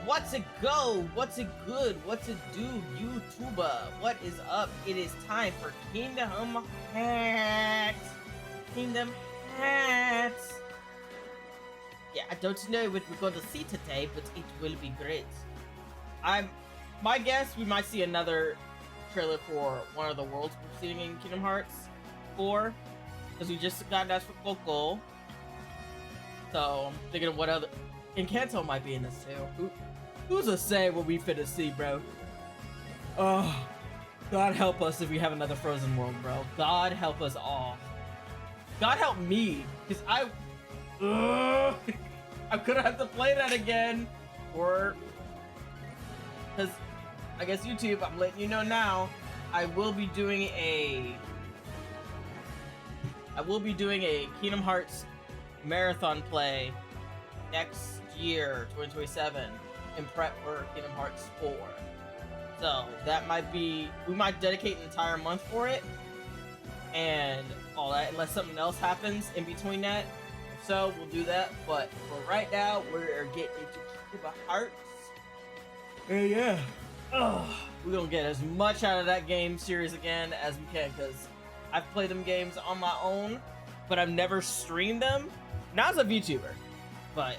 What's it go? What's it good? What's it do, YouTuber? What is up? It is time for Kingdom Hearts. Kingdom Hearts. Yeah, I don't know what we're going to see today, but it will be great. My guess, we might see another trailer for one of the worlds we're seeing in Kingdom Hearts 4, because we just got that for Coco. So I'm thinking of what other. Encanto might be in this too. Who's to say what we finna see, bro? Oh, God help us if we have another Frozen world, bro. God help us all. God help me, because I'm gonna have to play that again, or because I guess YouTube, I'm letting you know now, I will be doing a Kingdom Hearts marathon play next year, 2027, in prep for Kingdom Hearts 4. So that might be, we might dedicate an entire month for it and all that, unless something else happens in between that. So we'll do that, but for right now, we're getting into Kingdom Hearts. And yeah, we're gonna get as much out of that game series again as we can, because I've played them games on my own, but I've never streamed them. Now as a VTuber, but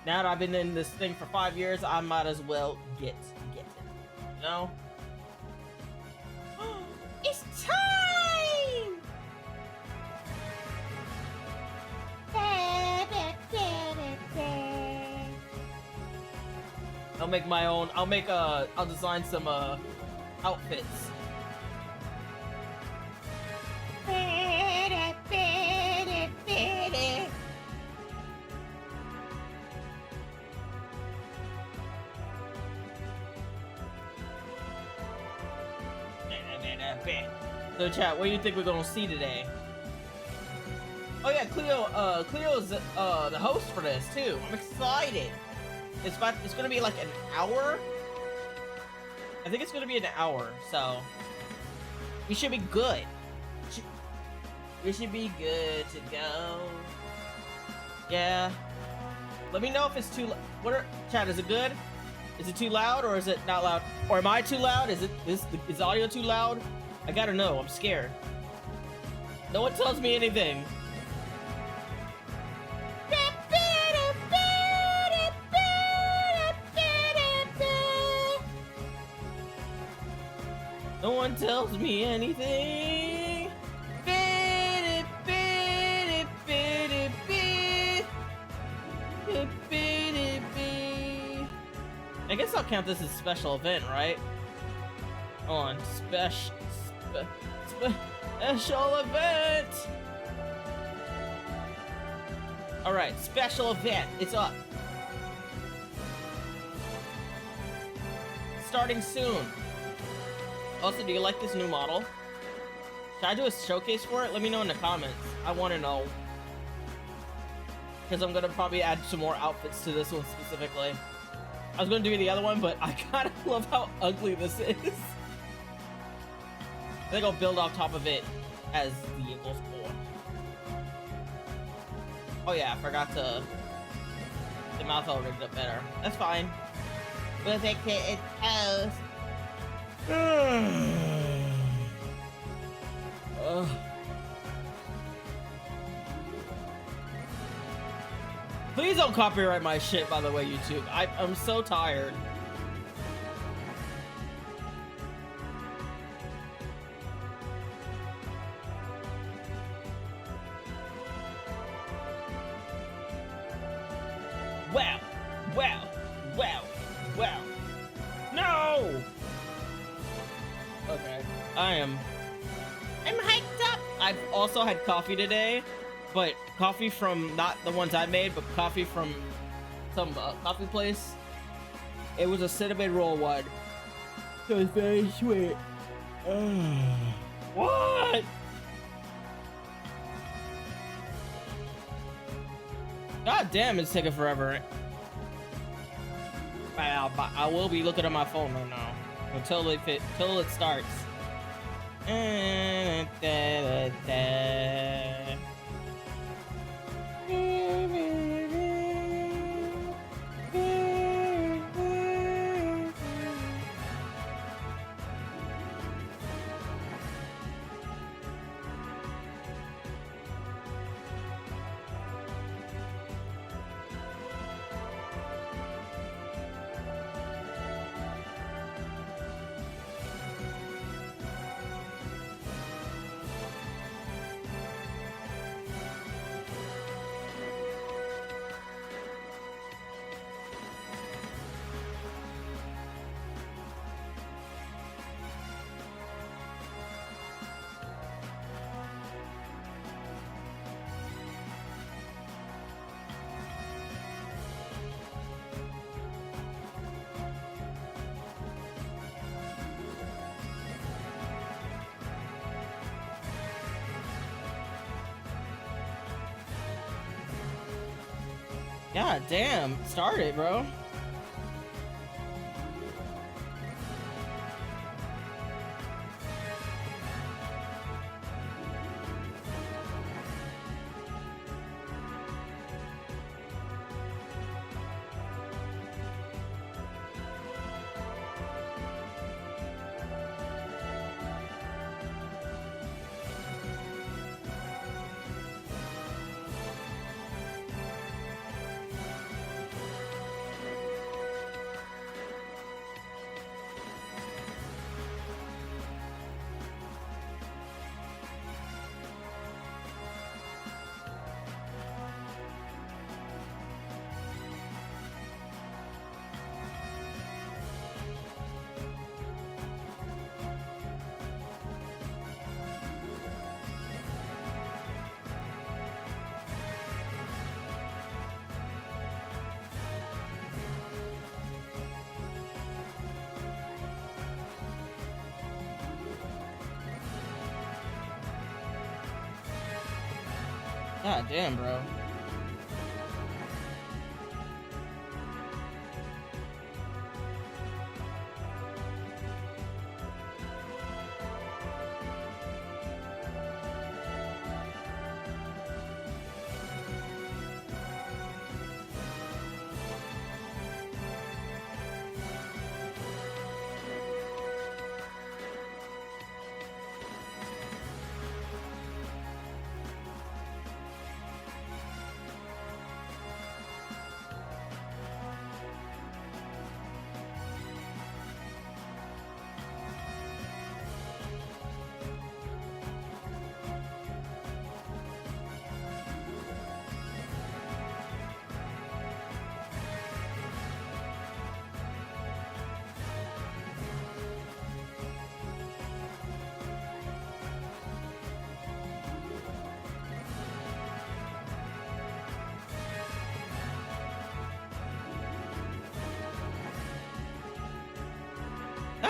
now that I've been in this thing for 5 years, I might as well get it, you know? It's time! I'll make my own, I'll design some outfits. So chat, what do you think we're gonna see today? Oh yeah, Cleo's the host for this too. I'm excited. It's gonna be like an hour. I think it's gonna be an hour, so we should be good. We should be good to go. Yeah. Let me know if it's too. Chat? Is it good? Is it too loud or is it not loud? Or am I too loud? Is the audio too loud? I gotta know. I'm scared. No one tells me anything. No one tells me anything. I guess I'll count this as a special event, right? Hold on, special event. All right, special event. It's up. Starting soon. Also, do you like this new model? Should I do a showcase for it? Let me know in the comments. I want to know. Because I'm going to probably add some more outfits to this one specifically. I was going to do the other one, but I kind of love how ugly this is. I think I'll build on top of it as vehicles for. Oh yeah, I forgot to... The mouth all rigged up better. That's fine. We'll take it as... Please don't copyright my shit, by the way, YouTube. I'm so tired. Wow. No! Okay. I'm hyped up! I've also had coffee today, but coffee from not the ones I made, but coffee from some coffee place. It was a cinnamon roll one. So it's very sweet. What? God damn, it's taking forever. I will be looking at my phone right now until it starts. God damn, start it, bro. God damn, bro.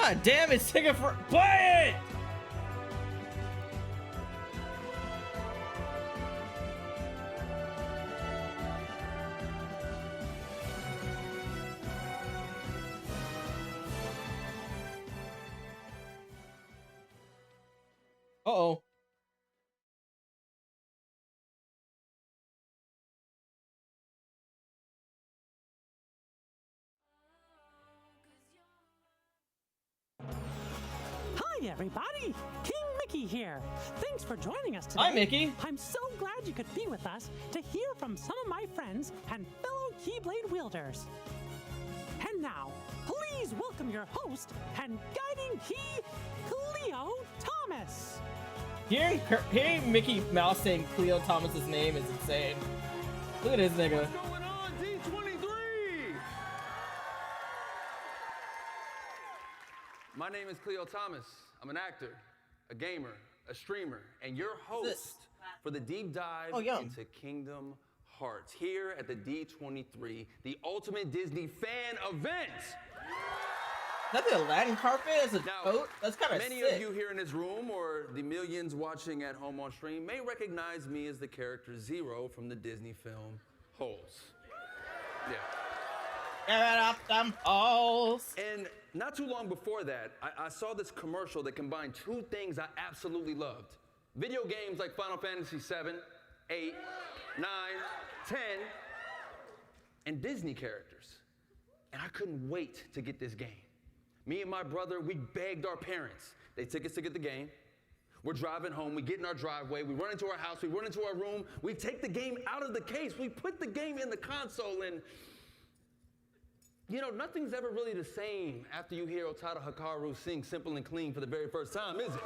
God damn, it's taking for play it! Uh-oh. Hi, everybody! King Mickey here. Thanks for joining us today. Hi, Mickey. I'm so glad you could be with us to hear from some of my friends and fellow Keyblade wielders. And now, please welcome your host and guiding key, Cleo Thomas. Hearing Mickey Mouse saying Cleo Thomas's name is insane. Look at this nigga. What's going on, D23? My name is Cleo Thomas. I'm an actor, a gamer, a streamer, and your host for the deep dive into Kingdom Hearts here at the D23, the ultimate Disney fan event. Is that the Aladdin carpet as a coat? That's kind of sick. Many of you here in this room or the millions watching at home on stream may recognize me as the character Zero from the Disney film Holes. Yeah. Give it up them holes. And not too long before that, I saw this commercial that combined two things I absolutely loved. Video games like Final Fantasy 7, 8, 9, 10, and Disney characters. And I couldn't wait to get this game. Me and my brother, we begged our parents. They took us to get the game. We're driving home, we get in our driveway, we run into our house, we run into our room, we take the game out of the case, we put the game in the console, and you know, nothing's ever really the same after you hear Otada Hikaru sing Simple and Clean for the very first time, is it?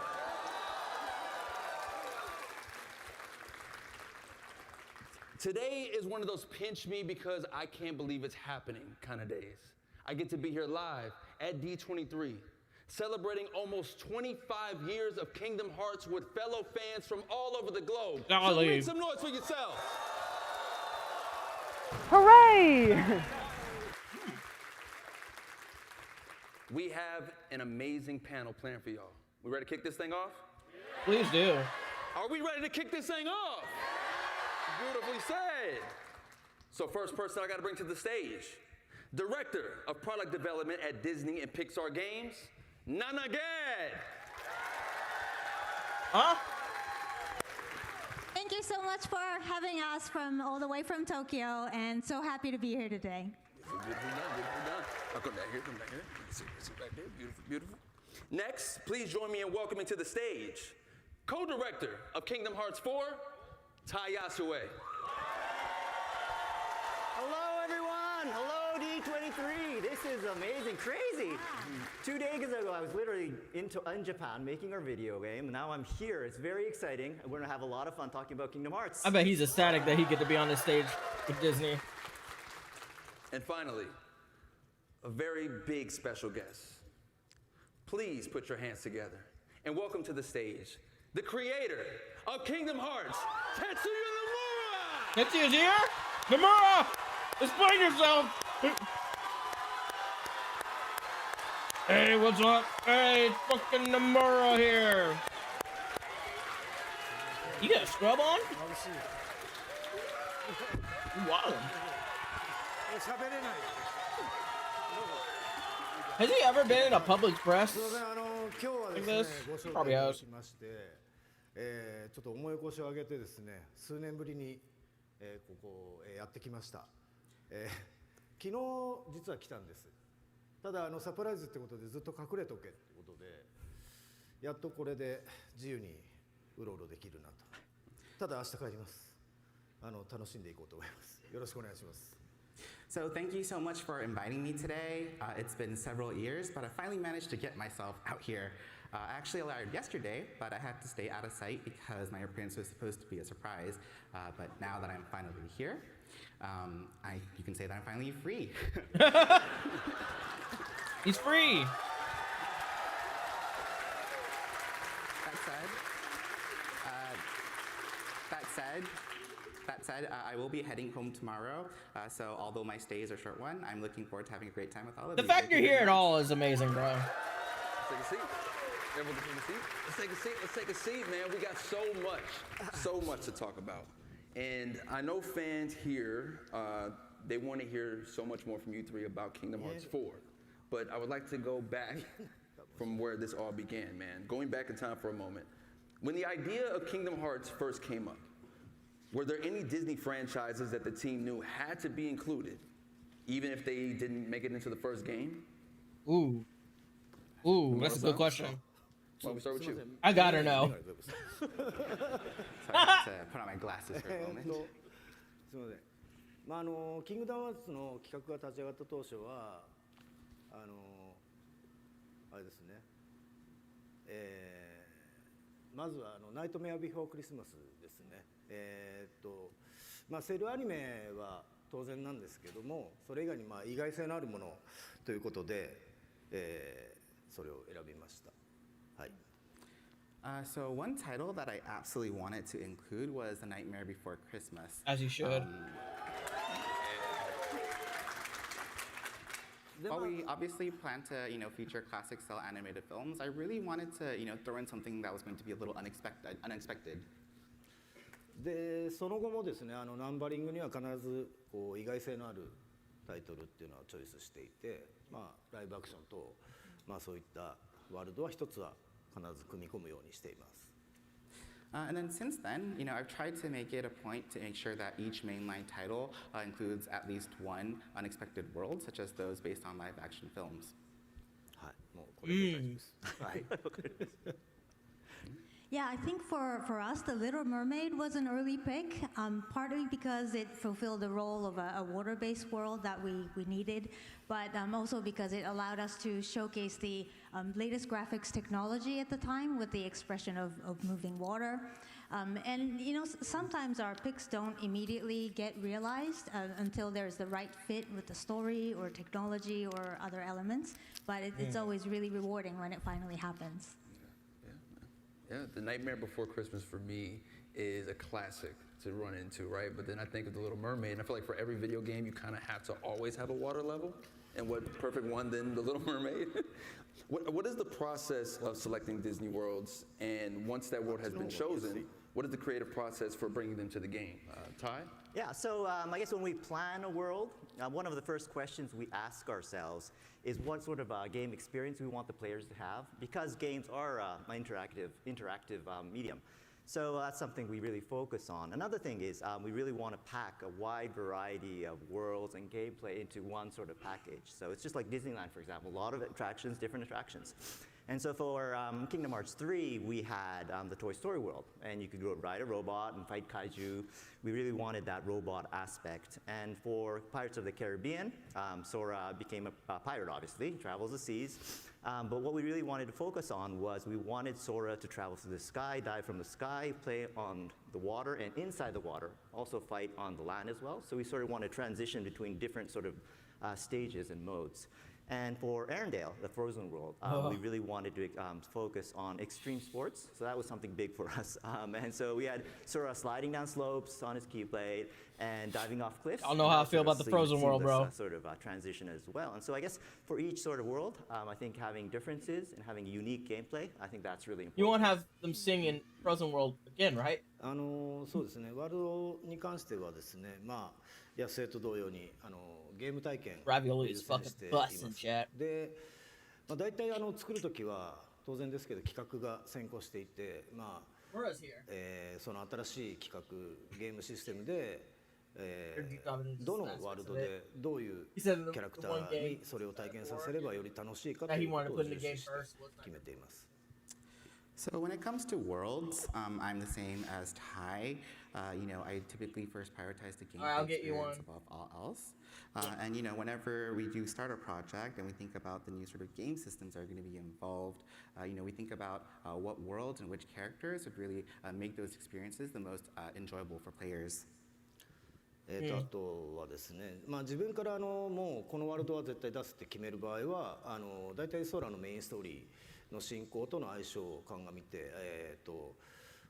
Today is one of those pinch me because I can't believe it's happening kind of days. I get to be here live at D23, celebrating almost 25 years of Kingdom Hearts with fellow fans from all over the globe. So make some noise for yourselves. Hooray! We have an amazing panel planned for y'all. We ready to kick this thing off? Please do. Are we ready to kick this thing off? Beautifully said. So first person I gotta bring to the stage, Director of Product Development at Disney and Pixar Games, Nana Gad. Huh? Thank you so much for having us from all the way from Tokyo, and so happy to be here today. Beautiful done. I'll come back here. Sit back there. Beautiful, beautiful. Next, please join me in welcoming to the stage, co-director of Kingdom Hearts 4, Tai Yasue. Hello, everyone. Hello, D23. This is amazing, crazy. 2 days ago, I was literally in Japan making our video game, and now I'm here. It's very exciting. We're gonna have a lot of fun talking about Kingdom Hearts. I bet he's ecstatic that he get to be on this stage with Disney. And finally, a very big special guest. Please put your hands together and welcome to the stage, the creator of Kingdom Hearts, Tetsuya Nomura! Tetsuya's here? Nomura! Explain yourself! Hey, what's up? Hey, it's fucking Nomura here. You got a scrub on? Wow. Has he ever been in a public press like this? Probably has. ちょっと思い起こしを上げてですね、数年ぶりに、ここ、やってきました。昨日実は来たんです。ただサプライズってことでずっと隠れとけってことで、やっとこれで自由にうろうろできるなと。ただ明日帰ります。楽しんでいこうと思います。よろしくお願いします。 So thank you so much for inviting me today. It's been several years, but I finally managed to get myself out here. I actually arrived yesterday, but I had to stay out of sight because my appearance was supposed to be a surprise. But now that I'm finally here, you can say that I'm finally free. He's free. That said, I will be heading home tomorrow. So although my stay is a short one, I'm looking forward to having a great time with all of you. The fact you're here at all is amazing, bro. Let's take a seat. Everyone take a seat. Let's take a seat, man. We got so much to talk about. And I know fans here, they want to hear so much more from you three about Kingdom Hearts 4. But I would like to go back from where this all began, man. Going back in time for a moment. When the idea of Kingdom Hearts first came up, were there any Disney franchises that the team knew had to be included, even if they didn't make it into the first game? Ooh, that's a good question. Why don't we start with you? I gotta know. Sorry, I have to put on my glasses for a moment. すみません。キングダムハーツの企画が立ち上がった当初はあれですね。まずはナイトメアビフォークリスマスですね。セルアニメは当然なんですけども、それ以外に意外性のあるものということで、それを選びました。はい。So one title that I absolutely wanted to include was The Nightmare Before Christmas. As you should. While we obviously plan to, feature classic style animated films, I really wanted to, throw in something that was going to be a little unexpected. で、その後もですね、ナンバリングには必ずこう意外性のあるタイトルっていうのはチョイスしていて、ライブアクションと、そういったワールドは一つは必ず組み込むようにしています。And then since then, I've tried to make it a point to make sure that each mainline title includes at least one unexpected world, such as those based on live action films. はい、もうこれで大丈夫です。はい。 Yeah, I think for us, The Little Mermaid was an early pick, partly because it fulfilled the role of a water-based world that we needed, but also because it allowed us to showcase the latest graphics technology at the time with the expression of moving water. And sometimes our picks don't immediately get realized until there's the right fit with the story or technology or other elements, but it's always really rewarding when it finally happens. Yeah, The Nightmare Before Christmas for me is a classic to run into, right? But then I think of The Little Mermaid, and I feel like for every video game, you kind of have to always have a water level. And what perfect one than The Little Mermaid? What is the process of selecting Disney worlds? And once that world has been chosen, what is the creative process for bringing them to the game? Ty? Yeah, so I guess when we plan a world, one of the first questions we ask ourselves is what sort of game experience we want the players to have, because games are an interactive medium. So that's something we really focus on. Another thing is we really want to pack a wide variety of worlds and gameplay into one sort of package. So it's just like Disneyland, for example, a lot of attractions, different attractions. And so for Kingdom Hearts 3, we had the Toy Story world, and you could go ride a robot and fight kaiju. We really wanted that robot aspect. And for Pirates of the Caribbean, Sora became a pirate, obviously, travels the seas. But what we really wanted to focus on was we wanted Sora to travel through the sky, dive from the sky, play on the water, and inside the water, also fight on the land as well. So we sort of want to transition between different sort of stages and modes. And for Arendelle, the Frozen world, we really wanted to focus on extreme sports. So that was something big for us. And so we had Sora sliding down slopes on his Keyblade and diving off cliffs. I don't know how I feel about the Frozen world, bro. Sort of transition as well. And so I guess for each sort of world, I think having differences and having unique gameplay, I think that's really important. You won't have them sing in Frozen world again, right? そうですね、ワールドに関してはですね、まあ、野生と同様にゲーム体験を Ravioli 優 is 先 fucking しています busting, chat. で、まあ、大体作るときは当然ですけど企画が先行していて、まあ Laura's here. その新しい企画ゲームシステムで、どのワールドでどういうキャラクターにそれを体験させればより楽しいかということを重視して決めています。So when it comes to worlds, I'm the same as Ty. You know, I typically first prioritize the game experience above all else. And you know, whenever we do start a project and we think about the new sort of game systems that are going to be involved, you know, we think about what worlds and which characters would really make those experiences the most enjoyable for players. あとはですね、まあ、自分からもうこのワールドは絶対出すって決める場合は大体ソーラのメインストーリーの進行との相性を鑑みて、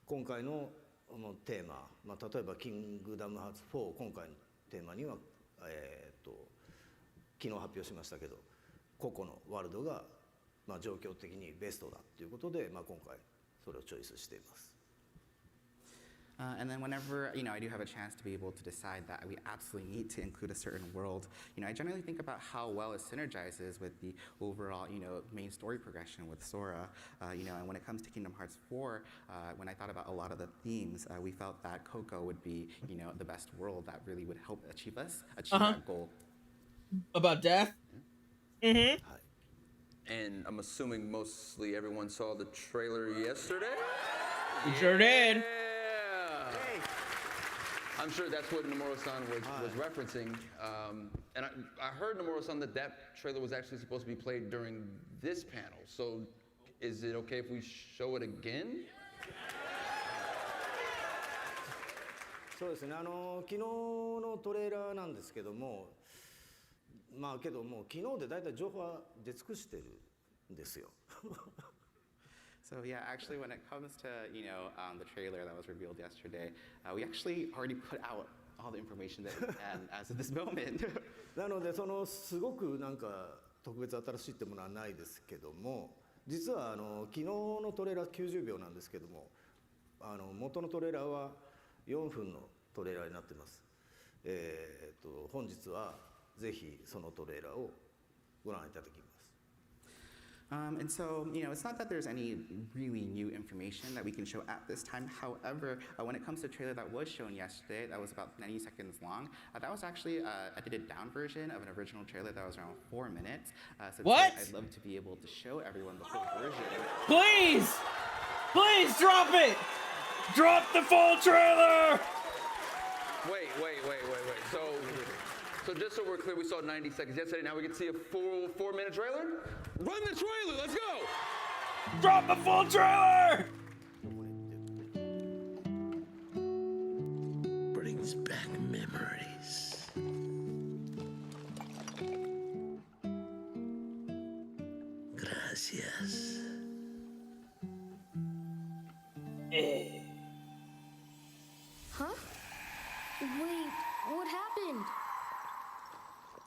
今回のテーマ、まあ、例えば「キングダムハーツ4」今回のテーマには、昨日発表しましたけど個々のワールドが、まあ、状況的にベストだということで、まあ、今回それをチョイスしています。And then whenever, you know, I do have a chance to be able to decide that we absolutely need to include a certain world, you know, I generally think about how well it synergizes with the overall, you know, main story progression with Sora. You know, and when it comes to Kingdom Hearts 4, when I thought about a lot of the themes, we felt that Coco would be, you know, the best world that really would help achieve that goal. About death? Mm-hmm. And I'm assuming mostly everyone saw the trailer yesterday? We sure did. I'm sure that's what Nomura-san was referencing. And I heard Nomura-san that trailer was actually supposed to be played during this panel. So is it okay if we show it again? そうですね、昨日のトレーラーなんですけども、まあけどもう昨日で大体情報は出尽くしてるんですよ。So yeah, actually when it comes to, you know, the trailer that was revealed yesterday, we actually already put out all the information that we can as of this moment. なのですごくなんか特別新しいってものはないですけども、実は昨日のトレーラー90秒なんですけども、元のトレーラーは4分のトレーラーになってます。本日はぜひそのトレーラーをご覧いただきます。And so, you know, it's not that there's any really new information that we can show at this time. However, when it comes to the trailer that was shown yesterday, that was about 90 seconds long, that was actually an edited down version of an original trailer that was around 4 minutes. So what? I'd love to be able to show everyone the full version. Please! Please drop it! Drop the full trailer! Wait. So just so we're clear, we saw 90 seconds yesterday. Now we get to see a full 4-minute trailer? Run the trailer, let's go! Drop the full trailer! Brings back memories. Gracias. Huh? Wait, what happened?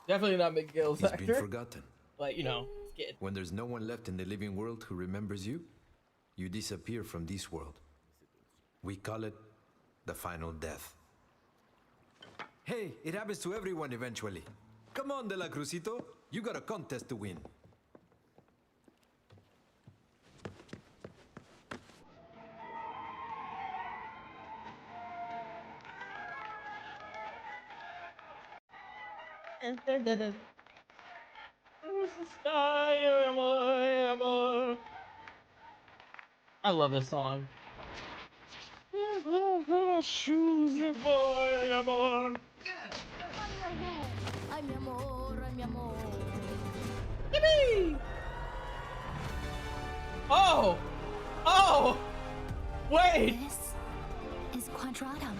Definitely not McGill's He's actor. been forgotten. But, you know, it's good. When there's no one left in the living world who remembers you, you disappear from this world. We call it the final death. Hey, it happens to everyone eventually. Come on, De La Crucito. You got a contest to win. I love this song. Ay, mi amor, ay, mi amor. Yippee! Oh! Oh! Wait! This is Quadratum.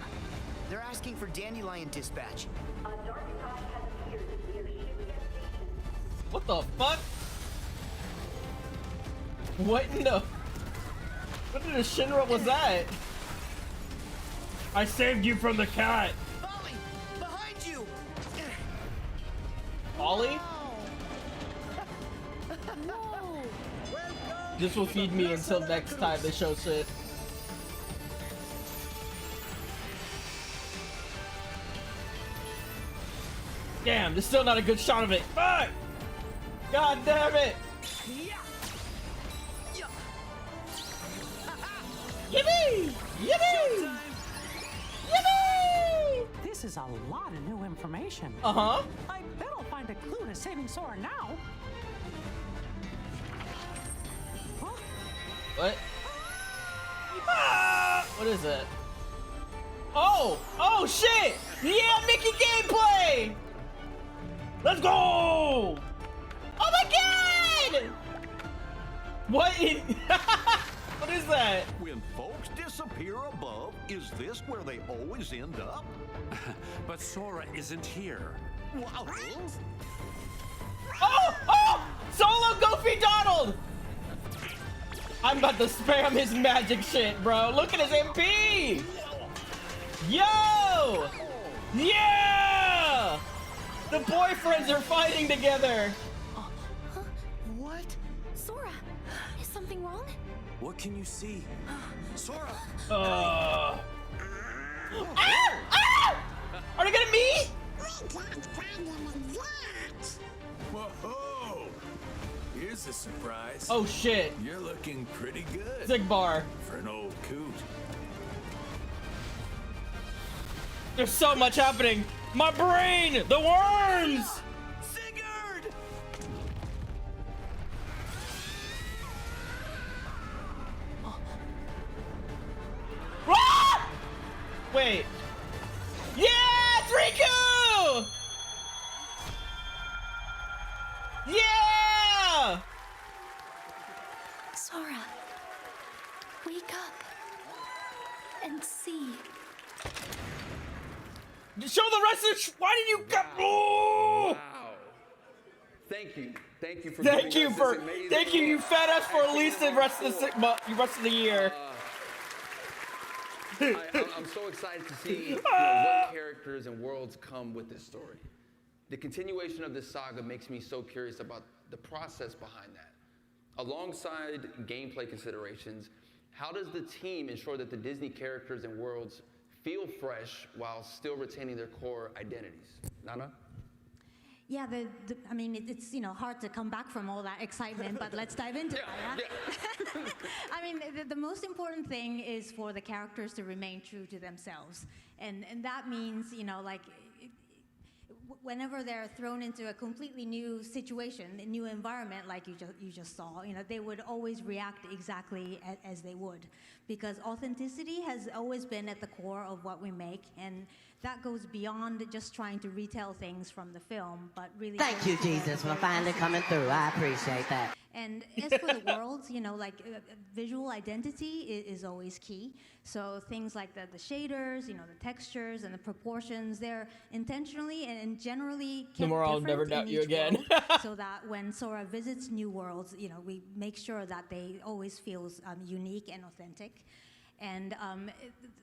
They're asking for Dandelion dispatch. What the fuck? What in the... What in the Shinra was that? I saved you from the cat. Ollie, behind you! Ollie? Whoa! This will feed me until next time they show shit. Damn, there's still not a good shot of it. Fuck! God damn it! Yippee! Yippee! Yippee! This is a lot of new information. Uh-huh. I bet I'll find a clue to saving Sora now. Huh? What? Ah! What is it? Oh! Oh shit! Yeah, Mickey gameplay! Let's go! Oh my god! What in... What is that? When folks disappear above, is this where they always end up? But Sora isn't here. Wow. Oh! Oh! Solo Goofy Donald! I'm about to spam his magic shit, bro. Look at his MP! Yo! Yeah! The boyfriends are fighting together! What? Sora, is something wrong? What can you see? Sora! Ah! Ah! Are they gonna meet? Whoa! Here's a surprise. Oh shit. You're looking pretty good. Zigbar. For an old coot. There's so much happening. My brain! The worms! Sigurd! Ah! Wait. Yeah! It's Riku! Yeah! Sora, wake up and see. Show the rest of the... Why did you... Oh! Wow. Thank you. Thank you for Thank giving you us for... this amazing Thank you. You look. fed us for I at least the couldn't rest of the year. I'm so excited to see what characters and worlds come with this story. The continuation of this saga makes me so curious about the process behind that. Alongside gameplay considerations, how does the team ensure that the Disney characters and worlds feel fresh while still retaining their core identities? Nana? Yeah, I mean, it's hard to come back from all that excitement, but let's dive into it. Yeah? I mean, the most important thing is for the characters to remain true to themselves, and that means whenever they're thrown into a completely new situation, a new environment, like you just saw, they would always react exactly as they would, because authenticity has always been at the core of what we make, and that goes beyond just trying to retell things from the film, but really... Thank you, Jesus, for finally coming through. I appreciate that. And as for the worlds, visual identity is always key. So things like the shaders, the textures and the proportions, they're intentionally and generally kept Tomorrow I'll never different doubt in you each again. world, so that when Sora visits new worlds, we make sure that they always feels unique and authentic. And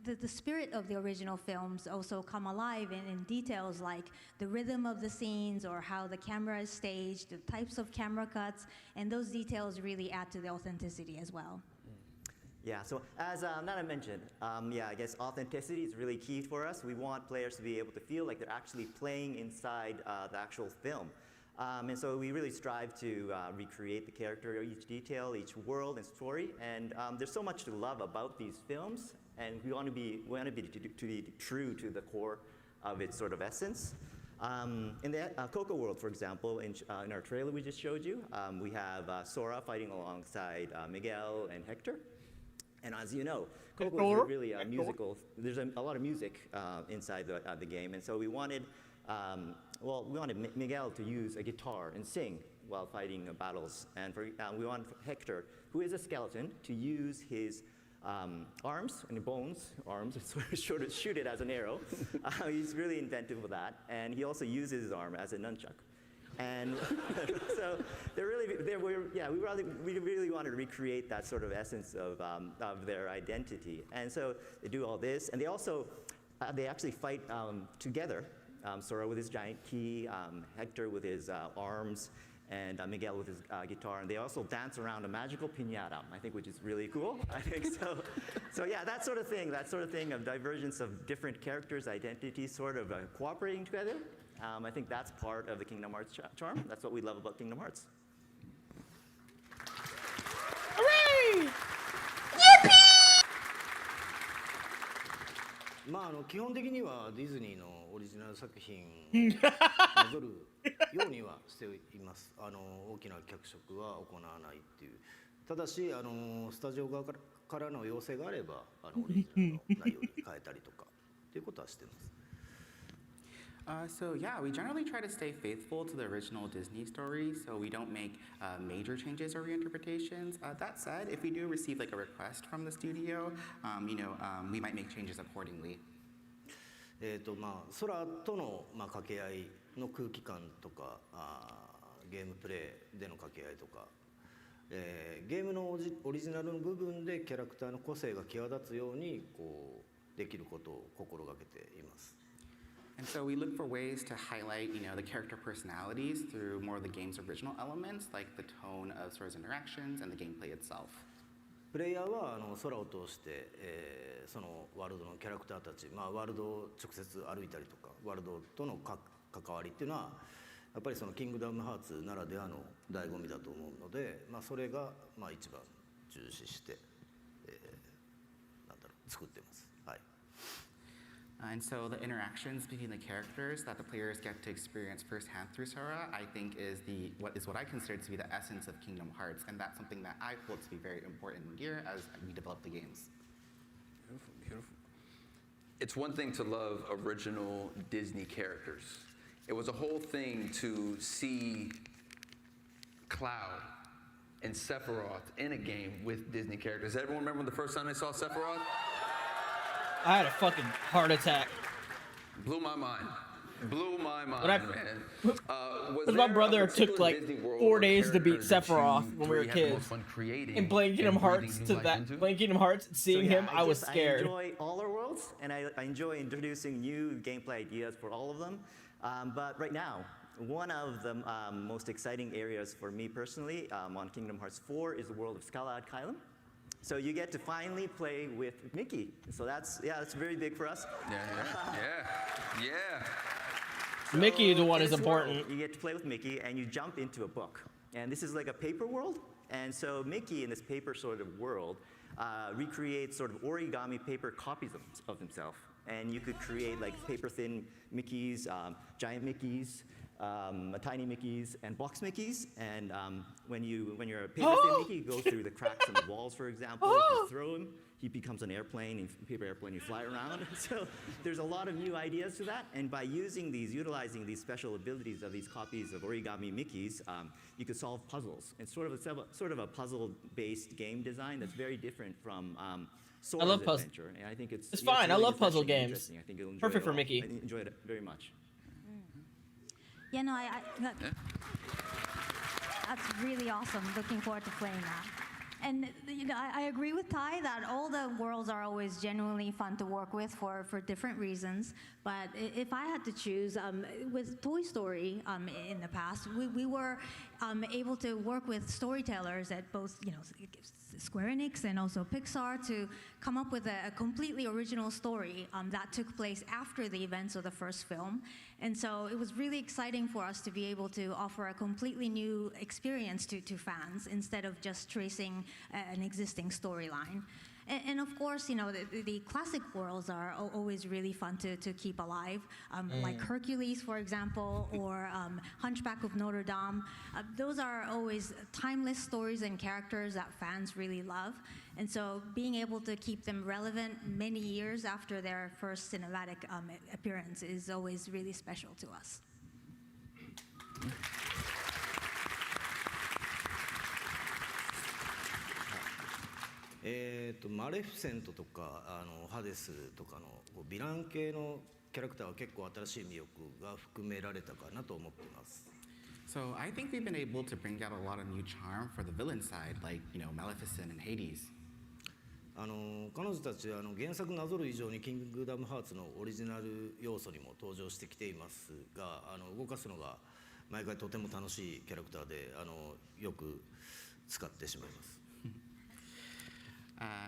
the spirit of the original films also come alive in details like the rhythm of the scenes or how the camera is staged, the types of camera cuts, and those details really add to the authenticity as well. Yeah, so as Nana mentioned, yeah, I guess authenticity is really key for us. We want players to be able to feel like they're actually playing inside the actual film. And so we really strive to recreate the character, each detail, each world and story. And there's so much to love about these films, and we want to be true to the core of its sort of essence. In the Coco world, for example, in our trailer we just showed you, we have Sora fighting alongside Miguel and Hector. And as you know, Coco is really a musical. There's a lot of music inside the game, and so we wanted, we wanted Miguel to use a guitar and sing while fighting battles, and we want Hector, who is a skeleton, to use his arms and arms, sort of shoot it as an arrow. He's really inventive with that, and he also uses his arm as a nunchuck. And so we really wanted to recreate that sort of essence of their identity. And so they do all this, and they also they actually fight together. Sora with his giant key, Hector with his arms, and Miguel with his guitar, and they also dance around a magical piñata, I think, which is really cool. I think so. So yeah, that sort of thing of divergence of different characters' identities, sort of cooperating together. I think that's part of the Kingdom Hearts charm. That's what we love about Kingdom Hearts. Hooray! まあ基本的にはディズニーのオリジナル作品をなぞるようにはしています。大きな脚色は行わないっていう。ただしスタジオ側からの要請があればオリジナルの内容に変えたりとかっていうことはしてます。So yeah, we generally try to stay faithful to the original Disney story, so we don't make major changes or reinterpretations. That said, if we do receive like a request from the studio, we might make changes accordingly. 空との掛け合いの空気感とかゲームプレイでの掛け合いとか、ゲームのオリジナルの部分でキャラクターの個性が際立つようにできることを心がけています。And so we look for ways to highlight, the character personalities through more of the game's original elements, like the tone of Sora's interactions and the gameplay itself. プレイヤーは空を通して、そのワールドのキャラクターたち、ワールドを直接歩いたりとか、ワールドとの関わりっていうのはやっぱりそのキングダムハーツならではの醍醐味だと思うので、それが一番重視して、作ってます。はい。And so the interactions between the characters that the players get to experience firsthand through Sora, I think is what I consider to be the essence of Kingdom Hearts, and that's something that I hold to be very important here as we develop the games. Beautiful, beautiful. It's one thing to love original Disney characters. It was a whole thing to see Cloud and Sephiroth in a game with Disney characters. Does everyone remember the first time they saw Sephiroth? I had a fucking heart attack. Blew my mind. Blew my mind, man. Because my brother took like 4 days to beat Sephiroth when we were kids. And playing Kingdom Hearts playing Kingdom Hearts, seeing him, I was scared. I enjoy all our worlds, and I enjoy introducing new gameplay ideas for all of them. But right now, one of the most exciting areas for me personally on Kingdom Hearts 4 is the world of Skull Island. So you get to finally play with Mickey. So that's very big for us. Yeah. So Mickey is the one is important. World, you get to play with Mickey, and you jump into a book. And this is like a paper world. And so Mickey, in this paper sort of world, recreates sort of origami paper copies of himself. And you could create like paper-thin Mickeys, giant Mickeys, tiny Mickeys, and box Mickeys. And when you're a paper-thin Mickey, you go through the cracks in the walls, for example. If you throw him, he becomes an airplane, paper airplane, you fly around. So there's a lot of new ideas to that. And by utilizing these special abilities of these copies of origami Mickeys, you could solve puzzles. It's sort of a puzzle-based game design that's very different from Sora's I love puzzle. Adventure. And I think it's fine. Really I love puzzle games. I think you'll enjoy Perfect it for all. Mickey. I enjoyed it very much. Yeah, no, that's really awesome. Looking forward to playing that. And I agree with Ty that all the worlds are always genuinely fun to work with for different reasons. But if I had to choose, with Toy Story in the past, we were able to work with storytellers at both Square Enix and also Pixar to come up with a completely original story that took place after the events of the first film. And so it was really exciting for us to be able to offer a completely new experience to fans instead of just tracing an existing storyline. And of course, the classic worlds are always really fun to keep alive, like Hercules, for example, or Hunchback of Notre Dame. Those are always timeless stories and characters that fans really love. And so being able to keep them relevant many years after their first cinematic appearance is always really special to us.マレフィセントとかハデスとかのヴィラン系のキャラクターは結構新しい魅力が含められたかなと思っています。So I think we've been able to bring out a lot of new charm for the villain side, like Maleficent and Hades. 彼女たちは原作なぞる以上にキングダムハーツのオリジナル要素にも登場してきていますが、動かすのが毎回とても楽しいキャラクターでよく使ってしまいます。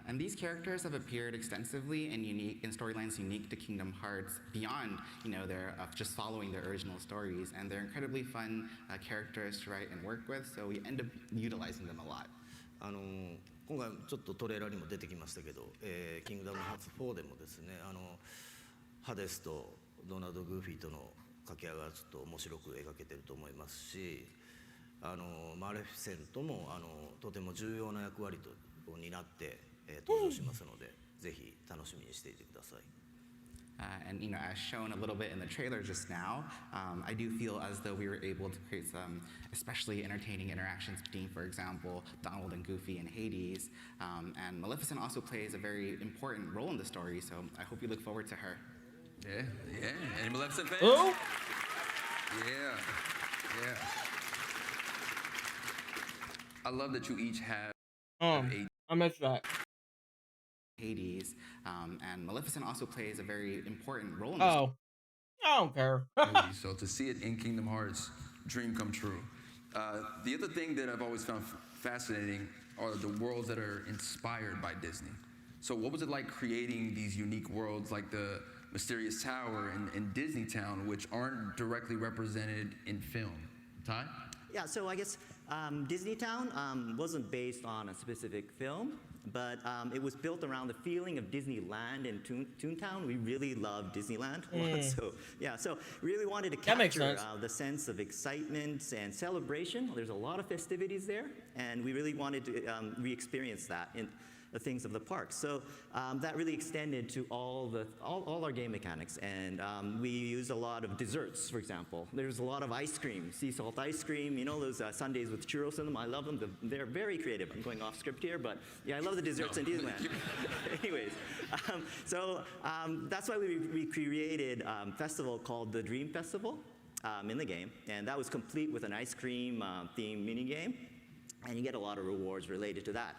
And these characters have appeared extensively in storylines unique to Kingdom Hearts beyond, their just following their original stories, and they're incredibly fun characters to write and work with, so we end up utilizing them a lot. 今回ちょっとトレーラーにも出てきましたけど、キングダムハーツ4でもですね、ハデスとドナルド・グーフィーとの掛け合いがちょっと面白く描けてると思いますし、マレフィセントもとても重要な役割を担って登場しますので、ぜひ楽しみにしていてください。And as shown a little bit in the trailer just now, I do feel as though we were able to create some especially entertaining interactions between, for example, Donald and Goofy and Hades. And Maleficent also plays a very important role in the story, so I hope you look forward to her. Yeah. Any Maleficent fans? Oh? Yeah. I love that you each have I missed that. Hades, and Maleficent also plays a very important role in the story. I don't care. So to see it in Kingdom Hearts, dream come true. The other thing that I've always found fascinating are the worlds that are inspired by Disney. So what was it like creating these unique worlds like the Mysterious Tower and Disney Town, which aren't directly represented in film? Ty? Yeah, so I guess Disney Town wasn't based on a specific film, but it was built around the feeling of Disneyland and Toontown. We really love Disneyland. So really wanted to capture the sense of excitement and celebration. There's a lot of festivities there, and we really wanted to re-experience that in the things of the park. So that really extended to all our game mechanics, and we used a lot of desserts, for example. There's a lot of ice cream, sea salt ice cream, those sundaes with churros in them. I love them. They're very creative. I'm going off script here, but yeah, I love the desserts in Disneyland. Anyways, that's why we created a festival called the Dream Festival in the game, and that was complete with an ice cream themed mini game, and you get a lot of rewards related to that.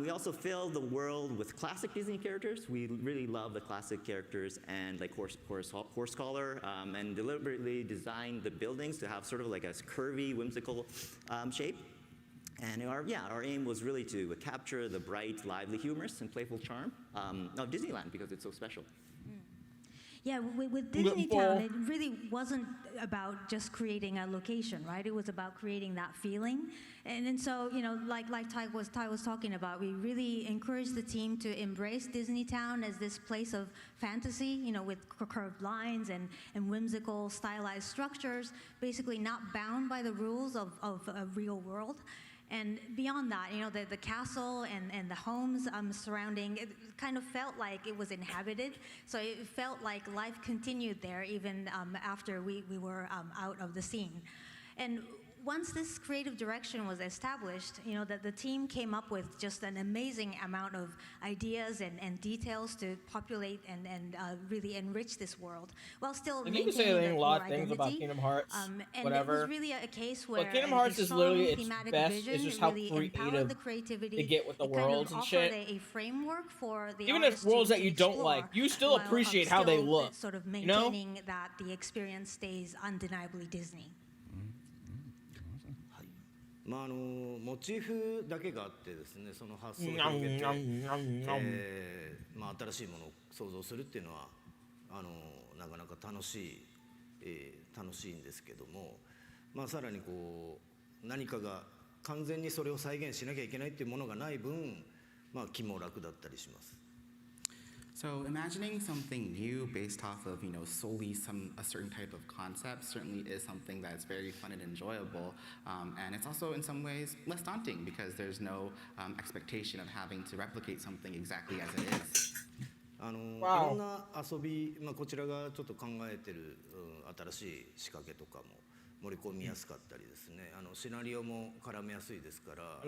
We also filled the world with classic Disney characters. We really love the classic characters, and like Horsecollar, and deliberately designed the buildings to have sort of like a curvy, whimsical shape. And our aim was really to capture the bright, lively, humorous, and playful charm of Disneyland because it's so special. Yeah, with Disney Town, it really wasn't about just creating a location, right? It was about creating that feeling. And so, like Ty was talking about, we really encouraged the team to embrace Disney Town as this place of fantasy, with curved lines and whimsical, stylized structures, basically not bound by the rules of a real world. And beyond that, the castle and the homes surrounding, it kind of felt like it was inhabited. So it felt like life continued there even after we were out of the scene. And once this creative direction was established, that the team came up with just an amazing amount of ideas and details to populate and really enrich this world, while still Like, you can say maintaining a the lot core of things about identity. Kingdom Hearts, And whatever. it was really a case where But Kingdom a Hearts is strong literally its thematic best. vision It's just how really empowered creative the creativity. they get with the It kind of worlds and offered shit. a framework for the Even if artist worlds to that you don't explore, like, you still while, appreciate how they still, look, sort of you know? maintaining that the experience stays undeniably Disney. モチーフだけがあってですね、その発想を広げて、新しいものを想像するっていうのはなかなか楽しいんですけども、さらにこう何かが完全にそれを再現しなきゃいけないっていうものがない分、気も楽だったりします。So imagining something new based off of, solely a certain type of concept certainly is something that's very fun and enjoyable. And it's also in some ways less daunting because there's no expectation of having to replicate something exactly as it is. いろんな遊び、こちらがちょっと考えてる、新しい仕掛けとかも盛り込みやすかったりですね、シナリオも絡めやすいですから、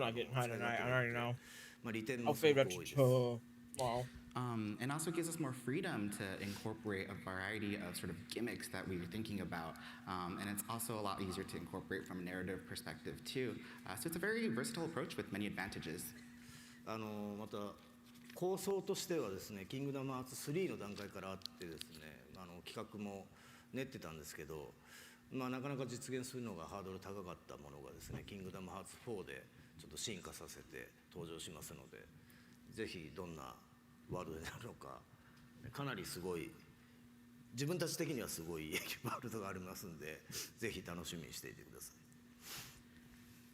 利点もすごく多いです。Wow. And also gives us more freedom to incorporate a variety of sort of gimmicks that we were thinking about. And it's also a lot easier to incorporate from a narrative perspective too. So it's a very versatile approach with many advantages. また構想としてはですね、キングダムハーツ3の段階からあってですね、企画も練ってたんですけど、なかなか実現するのがハードル高かったものがですね、キングダムハーツ4でちょっと進化させて登場しますので、ぜひどんなワールドになるのか、かなりすごい、自分たち的にはすごいワールドがありますんで、ぜひ楽しみにしていてください。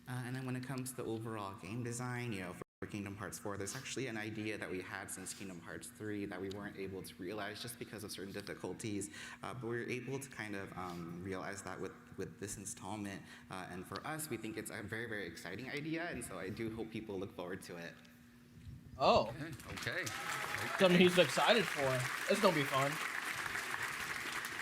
And then when it comes to the overall game design, for Kingdom Hearts 4, there's actually an idea that we had since Kingdom Hearts 3 that we weren't able to realize just because of certain difficulties, but we were able to kind of realize that with this installment. And for us, we think it's a very, very exciting idea, and so I do hope people look forward to it. Oh. Okay. Something he's excited for. It's gonna be fun.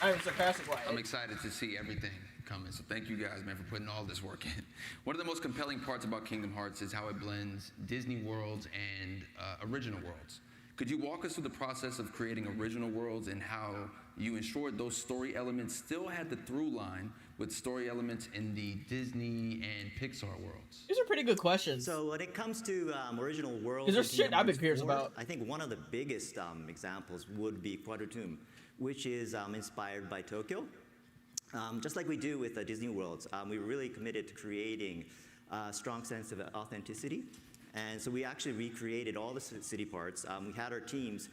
I'm sarcastic. I'm excited to see everything coming. So thank you guys, man, for putting all this work in. One of the most compelling parts about Kingdom Hearts is how it blends Disney worlds and original worlds. Could you walk us through the process of creating original worlds and how you ensured those story elements still had the through line with story elements in the Disney and Pixar worlds? These are pretty good questions. So when it comes to original worlds, because there's shit I've been curious about. I think one of the biggest examples would be Quadrotomb, which is inspired by Tokyo. Just like we do with Disney Worlds, we were really committed to creating a strong sense of authenticity. And so we actually recreated all the city parts. We had our teams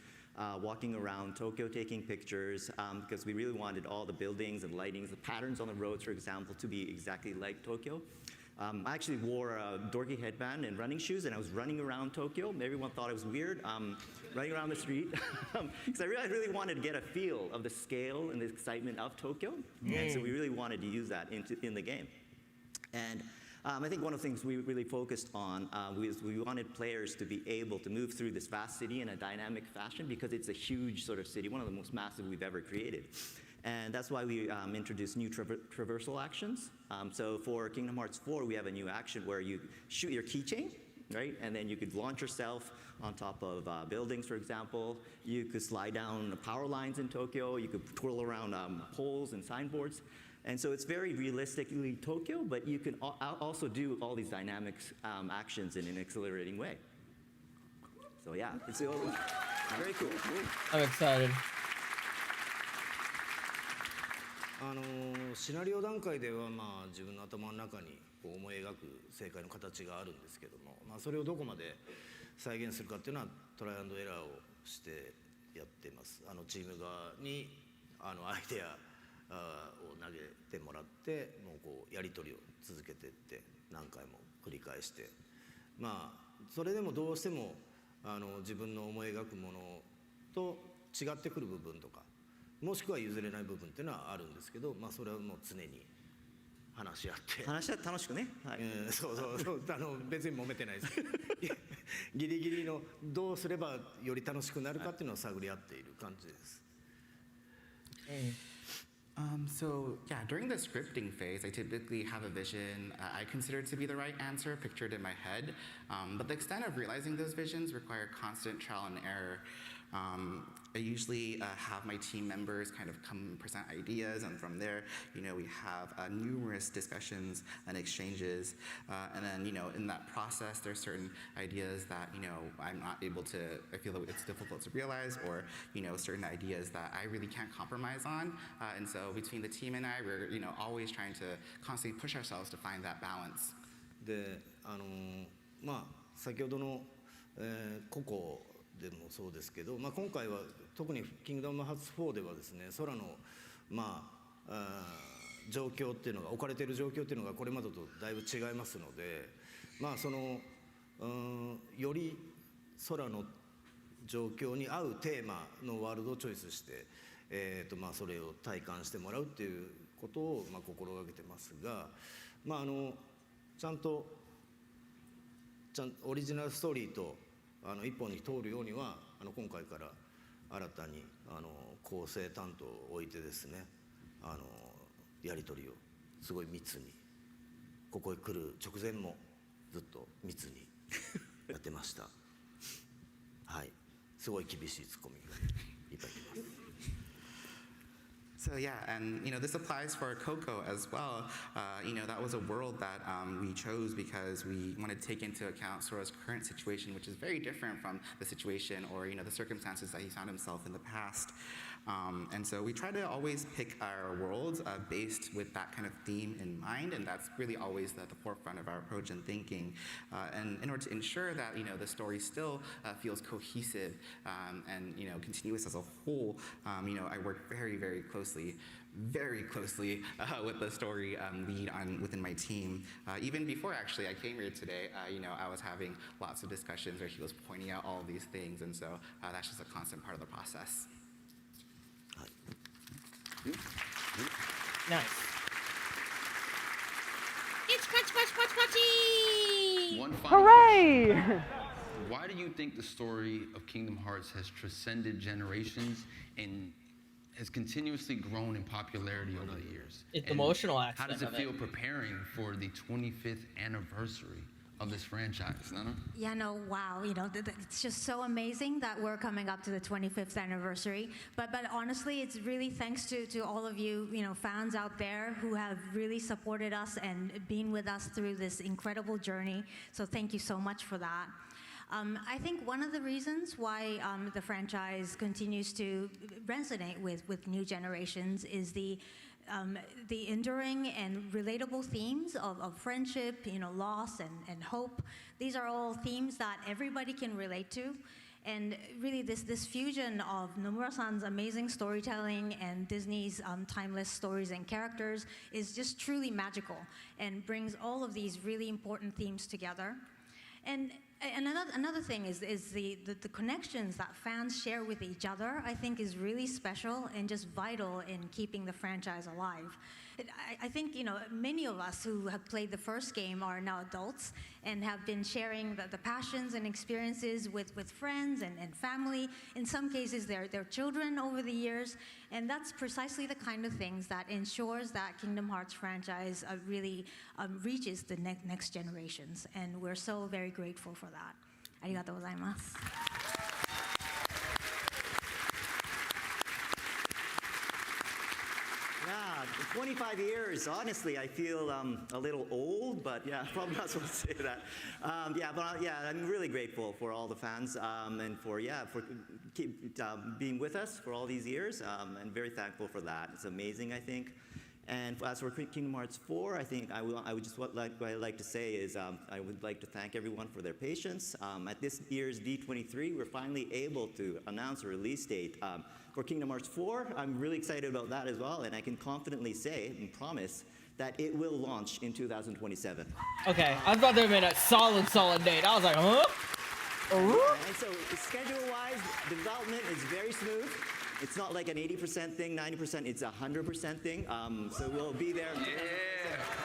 walking around Tokyo taking pictures because we really wanted all the buildings and lightings, the patterns on the roads, for example, to be exactly like Tokyo. I actually wore a dorky headband and running shoes, and I was running around Tokyo. Everyone thought I was weird, running around the street, because I really wanted to get a feel of the scale and the excitement of Tokyo. And so we really wanted to use that in the game. And I think one of the things we really focused on was we wanted players to be able to move through this vast city in a dynamic fashion because it's a huge sort of city, one of the most massive we've ever created. And that's why we introduced new traversal actions. So for Kingdom Hearts 4, we have a new action where you shoot your keychain, right? And then you could launch yourself on top of buildings, for example. You could slide down the power lines in Tokyo. You could twirl around poles and signboards. And so it's very realistically Tokyo, but you can also do all these dynamic actions in an exhilarating way. So yeah, it's very cool. I'm excited. シナリオ段階では自分の頭の中にこう思い描く正解の形があるんですけども、それをどこまで再現するかっていうのはトライアンドエラーをしてやっています。チーム側にアイデアを投げてもらってもうこうやり取りを続けていって何回も繰り返して、それでもどうしても自分の思い描くものと違ってくる部分とか。もしくは譲れない部分っていうのはあるんですけど、それはもう常に話し合って楽しくね、はい、そう別に揉めてないですギリギリのどうすればより楽しくなるかっていうのを探り合っている感じです。So yeah, during the scripting phase, I typically have a vision I consider to be the right answer pictured in my head, but the extent of realizing those visions require constant trial and error. I usually have my team members kind of come and present ideas, and from there, we have numerous discussions and exchanges, and then, in that process, there's certain ideas that, I'm not able to, I feel that it's difficult to realize, or, certain ideas that I really can't compromise on, and so between the team and I, we're, always trying to constantly push ourselves to find that balance. で、先ほどの、ココでもそうですけど、今回は特にキングダムハーツ4ではですね、空の状況っていうのが置かれている状況っていうのがこれまでとだいぶ違いますので、より空の状況に合うテーマのワールドをチョイスして、それを体感してもらうっていうことを心がけてますが、ちゃんとオリジナルストーリーと一本に通るようには今回から新たに構成担当を置いてですね、やり取りをすごい密に、ここへ来る直前もずっと密にやってました。はい、すごい厳しいツッコミがいっぱい来ます。So yeah, and this applies for Coco as well. That was a world that we chose because we wanted to take into account Sora's current situation, which is very different from the situation or the circumstances that he found himself in the past. And so we try to always pick our worlds based with that kind of theme in mind, and that's really always at the forefront of our approach and thinking. And in order to ensure that the story still feels cohesive and continuous as a whole, I work very, very closely with the story lead within my team. Even before actually I came here today, I was having lots of discussions where he was pointing out all of these things, and so that's just a constant part of the process. Nice. It's crunchy! One final question. Why do you think the story of Kingdom Hearts has transcended generations and has continuously grown in popularity over the years? It's emotional aspect. How does it feel preparing for the 25th anniversary of this franchise, Nana? Yeah, no, wow. It's just so amazing that we're coming up to the 25th anniversary. But honestly, it's really thanks to all of you, fans out there who have really supported us and been with us through this incredible journey. So thank you so much for that. I think one of the reasons why the franchise continues to resonate with new generations is the enduring and relatable themes of friendship, loss and hope. These are all themes that everybody can relate to. And really this fusion of Nomura-san's amazing storytelling and Disney's timeless stories and characters is just truly magical and brings all of these really important themes together. And another thing is the connections that fans share with each other, I think, is really special and just vital in keeping the franchise alive. I think, many of us who have played the first game are now adults and have been sharing the passions and experiences with friends and family, in some cases their children over the years, and that's precisely the kind of things that ensures that Kingdom Hearts franchise really reaches the next generations, and we're so very grateful for that. ありがとうございます。Yeah, 25 years. Honestly, I feel a little old, but yeah, probably not supposed to say that. I'm really grateful for all the fans and for keep being with us for all these years, and very thankful for that. It's amazing, I think. And as for Kingdom Hearts 4, I think what I'd like to say is I would like to thank everyone for their patience. At this year's D23, we're finally able to announce a release date for Kingdom Hearts 4. I'm really excited about that as well, and I can confidently say and promise that it will launch in 2027. Okay, I thought there had been a solid date. I was like, huh? And so schedule-wise, development is very smooth. It's not like an 80% thing, 90%, it's a 100% thing. So we'll be there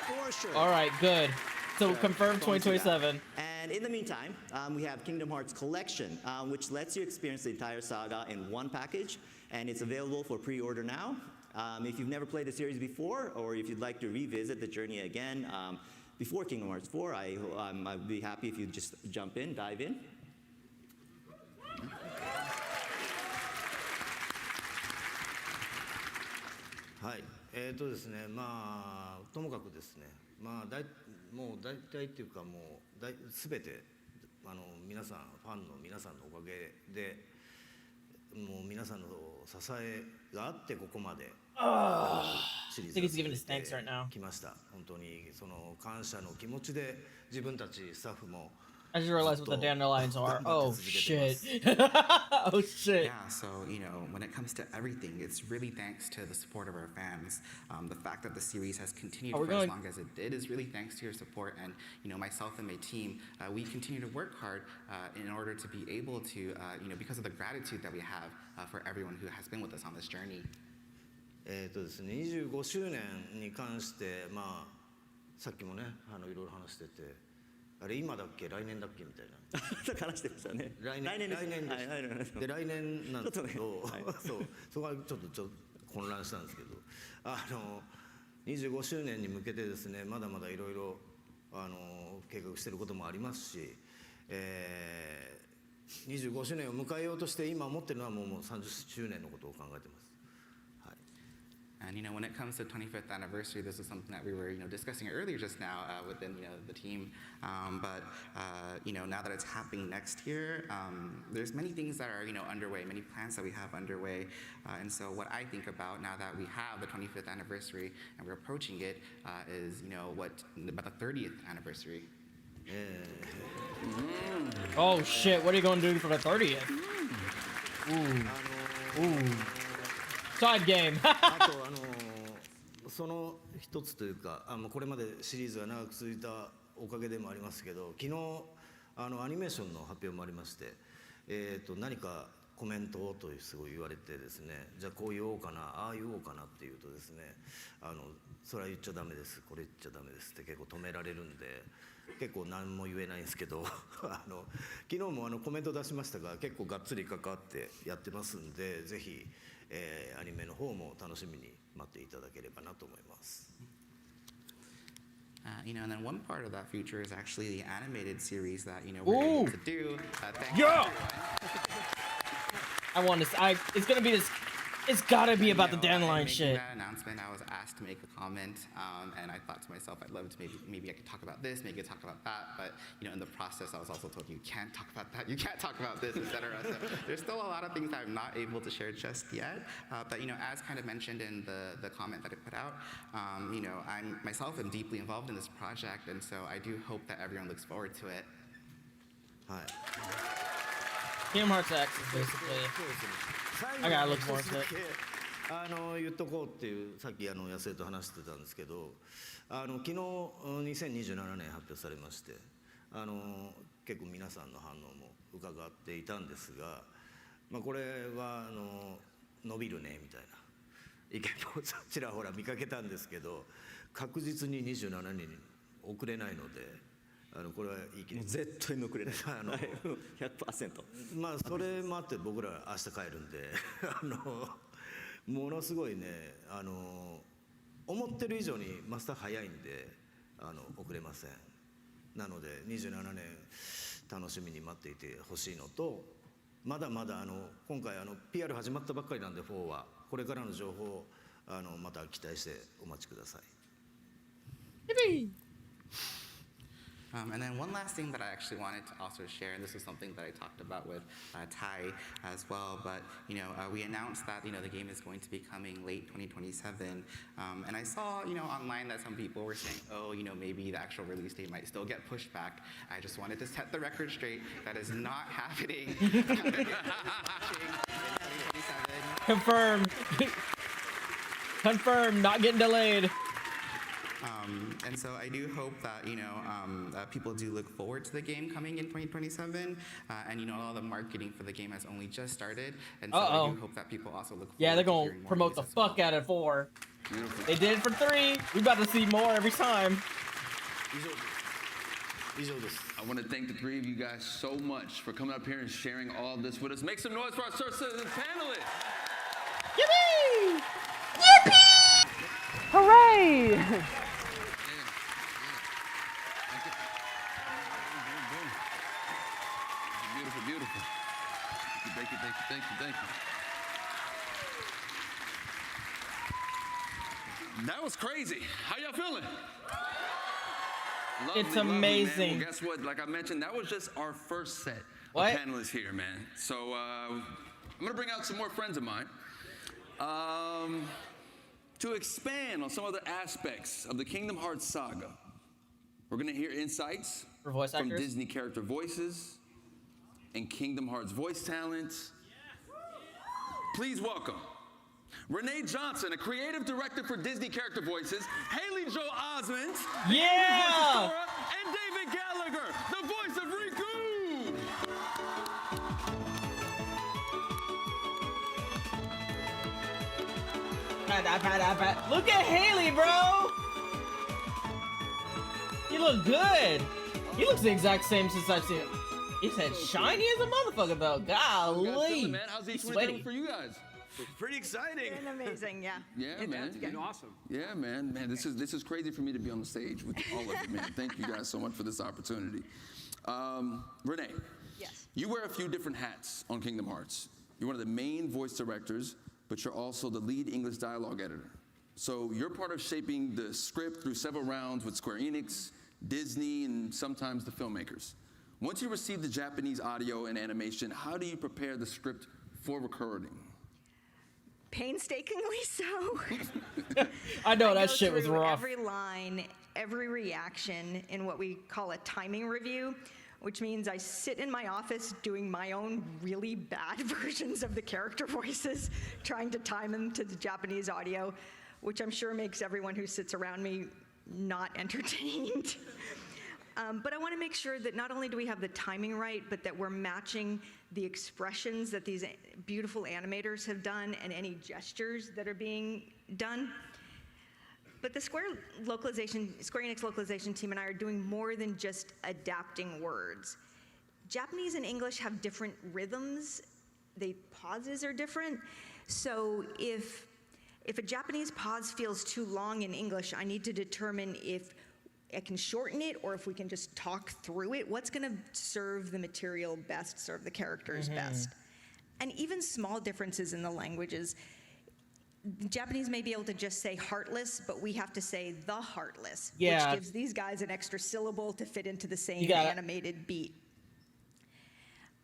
for sure. All right, good. So confirmed 2027. And in the meantime, we have Kingdom Hearts Collection, which lets you experience the entire saga in one package, and it's available for pre-order now. If you've never played the series before, or if you'd like to revisit the journey again, before Kingdom Hearts 4, I'd be happy if you just jump in, dive in. Hi. ですね、まあともかくですね、まあもう大体っていうかもう全て皆さんファンの皆さんのおかげでもう皆さんの支えがあってここまでシリーズが来ました。本当にその感謝の気持ちで自分たちスタッフも I just realized what the dandelions are. Oh shit. Oh shit. Yeah, so, you know, when it comes to everything, it's really thanks to the support of our fans. The fact that the series has continued for as long as it did is really thanks to your support. And, you know, myself and my team, we continue to work hard in order to be able to, you know, because of the gratitude that we have for everyone who has been with us on this journey. ですね、25周年に関して、まあ、さっきもね、いろいろ話してて、あれ今だっけ来年だっけみたいな話してましたね。来年ですで来年なんですけど、そこはちょっと混乱したんですけど、25周年に向けてですね、まだまだいろいろ計画していることもありますし、25周年を迎えようとして今思ってるのはもう30周年のことを考えてます。And, you know, when it comes to 25th anniversary, this is something that we were, you know, discussing earlier just now within, you know, the team. But, you know, now that it's happening next year, there's many things that are, you know, underway, many plans that we have underway. And so what I think about now that we have the 25th anniversary and we're approaching it is, you know, about the 30th anniversary. Oh shit, what are you going to do for the 30th? Ooh. Side game. あとその一つというかこれまでシリーズが長く続いたおかげでもありますけど、昨日アニメーションの発表もありまして、何かコメントをとすごい言われてですね、じゃあこう言おうかなああ言おうかなっていうとですね、それは言っちゃダメです、これ言っちゃダメですって結構止められるんで結構何も言えないんですけど昨日もコメント出しましたが結構がっつり関わってやってますんで、ぜひアニメの方も楽しみに待っていただければなと思います。You know, and then one part of that future is actually the animated series that, you know, we're able to do. It's gonna be this. It's gotta be about the dandelion shit. That announcement, I was asked to make a comment, and I thought to myself, I'd love to maybe I could talk about this, maybe I could talk about that, but you know, in the process, I was also told you can't talk about that, you can't talk about this, etc. So there's still a lot of things that I'm not able to share just yet. But you know, as kind of mentioned in the comment that I put out, you know, I myself am deeply involved in this project, and so I do hope that everyone looks forward to it. Kingdom Hearts X is basically. I gotta look forward to it. 言っとこうっていうさっき野生と話してたんですけど、昨日2027年発表されまして、結構皆さんの反応も伺っていたんですが、まあこれは伸びるねみたいな意見もちらほら見かけたんですけど、確実に27年に遅れないので。これは言い切れ絶対遅れない100%まあそれもあって僕ら明日帰るんでものすごいね思ってる以上にマスター早いんで遅れません。なので27年楽しみに待っていてほしいのと、まだまだ今回PR 始まったばっかりなんで4はこれからの情報をまた期待してお待ちください。And then one last thing that I actually wanted to also share, and this is something that I talked about with Ty as well, but you know, we announced that you know the game is going to be coming late 2027, and I saw you know online that some people were saying, oh, you know, maybe the actual release date might still get pushed back. I just wanted to set the record straight. That is not happening. Confirmed. Confirmed. Not getting delayed. And so I do hope that, you know, people do look forward to the game coming in 2027. And, you know, all the marketing for the game has only just started. And so I do hope that people also look forward to they're going to promote the fuck out of 4. Beautiful. They did it for 3. We about to see more every time. I want to thank the three of you guys so much for coming up here and sharing all this with us. Make some noise for our Sir Citizen panelists. Yippee! Hooray! Beautiful, beautiful. Thank you, thank you, thank you, thank you. That was crazy. How y'all feeling? Lovely, It's lovely, amazing. man. Well, guess what? Like I mentioned, that was just our first set What? of panelists here, man. So I'm gonna bring out some more friends of mine to expand on some other aspects of the Kingdom Hearts saga. We're gonna hear insights For voice from actors? Disney character voices and Kingdom Hearts voice talent. Please welcome Renee Johnson, a creative director for Disney character voices, Haley Joel Osment, Yeah! and David Gallagher, the voice of Riku. Look at Haley, bro! You look good. He looks the exact same since I've seen him. His head shiny as a motherfucker, though. Golly. Man, how's He's E23 sweaty. for you guys? Pretty exciting. Been amazing, yeah. Yeah, man. It's been Awesome. Yeah, man. This is crazy for me to be on the stage with all of you, man. Thank you guys so much for this opportunity. Renee. Yes. You wear a few different hats on Kingdom Hearts. You're one of the main voice directors, but you're also the lead English dialogue editor. So you're part of shaping the script through several rounds with Square Enix, Disney, and sometimes the filmmakers. Once you receive the Japanese audio and animation, how do you prepare the script for recording? Painstakingly so. I know that go shit was through rough. Every line, every reaction in what we call a timing review, which means I sit in my office doing my own really bad versions of the character voices, trying to time them to the Japanese audio, which I'm sure makes everyone who sits around me not entertained. But I want to make sure that not only do we have the timing right, but that we're matching the expressions that these beautiful animators have done and any gestures that are being done. But the Square Enix localization team and I are doing more than just adapting words. Japanese and English have different rhythms. The pauses are different. So if a Japanese pause feels too long in English, I need to determine if I can shorten it or if we can just talk through it. What's going to serve the material best, serve the characters best? And even small differences in the languages. The Japanese may be able to just say heartless, but we have to say the heartless, Yeah. which gives these guys an extra syllable to fit into the same You gotta- animated beat.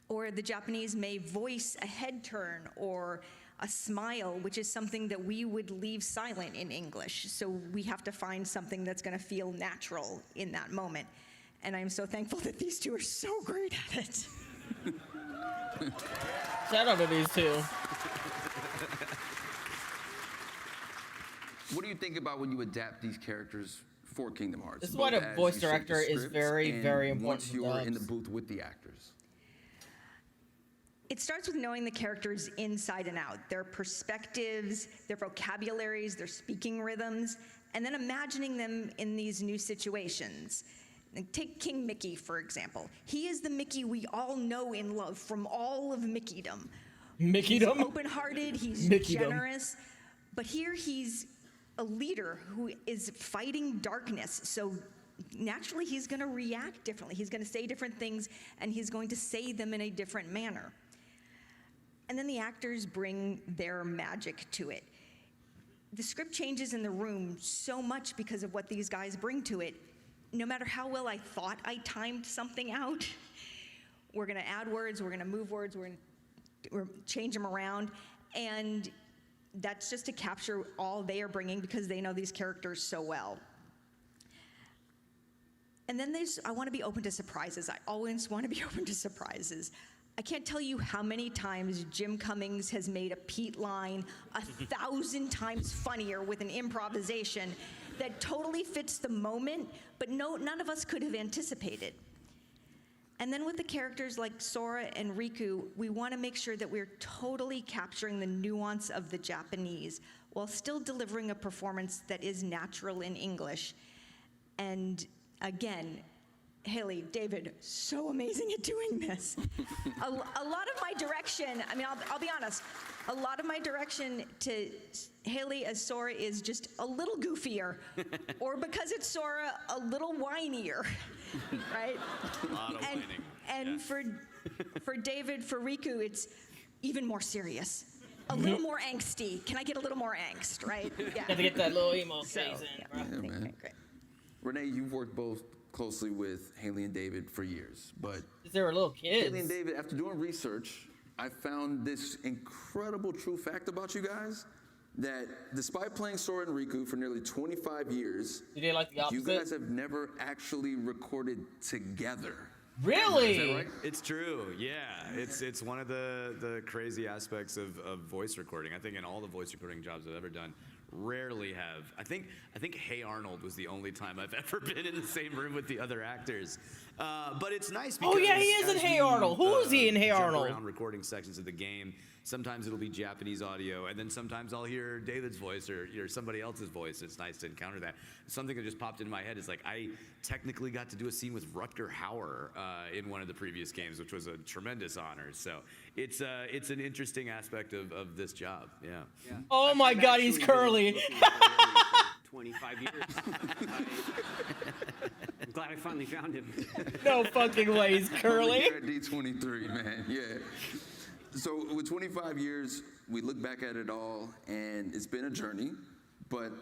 Or the Japanese may voice a head turn or a smile, which is something that we would leave silent in English. So we have to find something that's going to feel natural in that moment. And I'm so thankful that these two are so great at it. Shout out to these two. What do you think about when you adapt these characters for Kingdom Hearts? This is why both the as voice you shape the director is scripts very, and very important once for you're in the dubs. booth with the actors? It starts with knowing the characters inside and out, their perspectives, their vocabularies, their speaking rhythms, and then imagining them in these new situations. Take King Mickey, for example. He is the Mickey we all know and love from all of Mickeydom. Mickeydom? He's open-hearted, he's Mickeydom. generous, but here he's a leader who is fighting darkness, so naturally he's going to react differently. He's going to say different things, and he's going to say them in a different manner. And then the actors bring their magic to it. The script changes in the room so much because of what these guys bring to it. No matter how well I thought I timed something out, we're going to add words, we're going to move words, we're going to change them around, and that's just to capture all they are bringing because they know these characters so well. And then I want to be open to surprises. I always want to be open to surprises. I can't tell you how many times Jim Cummings has made a Pete line 1,000 times funnier with an improvisation that totally fits the moment, but none of us could have anticipated. And then with the characters like Sora and Riku, we want to make sure that we're totally capturing the nuance of the Japanese while still delivering a performance that is natural in English. And again, Haley, David, so amazing at doing this. A lot of my direction, I mean, I'll be honest, a lot of my direction to Haley as Sora is just a little goofier, or because it's Sora, a little whinier, right? A lot of whining. And for David, for Riku, it's even more serious. A little more angsty. Can I get a little more angst, right? Yeah. Got to get that little emo phase in, bro. Yeah, man. Great. Renee, you've worked both closely with Haley and David for years, but They were little kids. Haley and David, after doing research, I found this incredible true fact about you guys, that despite playing Sora and Riku for nearly 25 years, You did like the opposite? you guys have never actually recorded together. Really? Is that right? It's true, yeah. It's one of the crazy aspects of voice recording. I think in all the voice recording jobs I've ever done, rarely have. I think Hey Arnold was the only time I've ever been in the same room with the other actors. But it's nice because Oh, yeah, he is in as Hey we, Arnold. Who is he in Hey jump Arnold? around recording sections of the game, sometimes it'll be Japanese audio, and then sometimes I'll hear David's voice or somebody else's voice. It's nice to encounter that. Something that just popped into my head is like I technically got to do a scene with Rutger Hauer in one of the previous games, which was a tremendous honor. So it's an interesting aspect of this job. Yeah. Oh my God, he's curly. 25 years. I'm glad I finally found him. No fucking way, he's curly. Here at D23, man. Yeah. So with 25 years, we look back at it all, and it's been a journey. But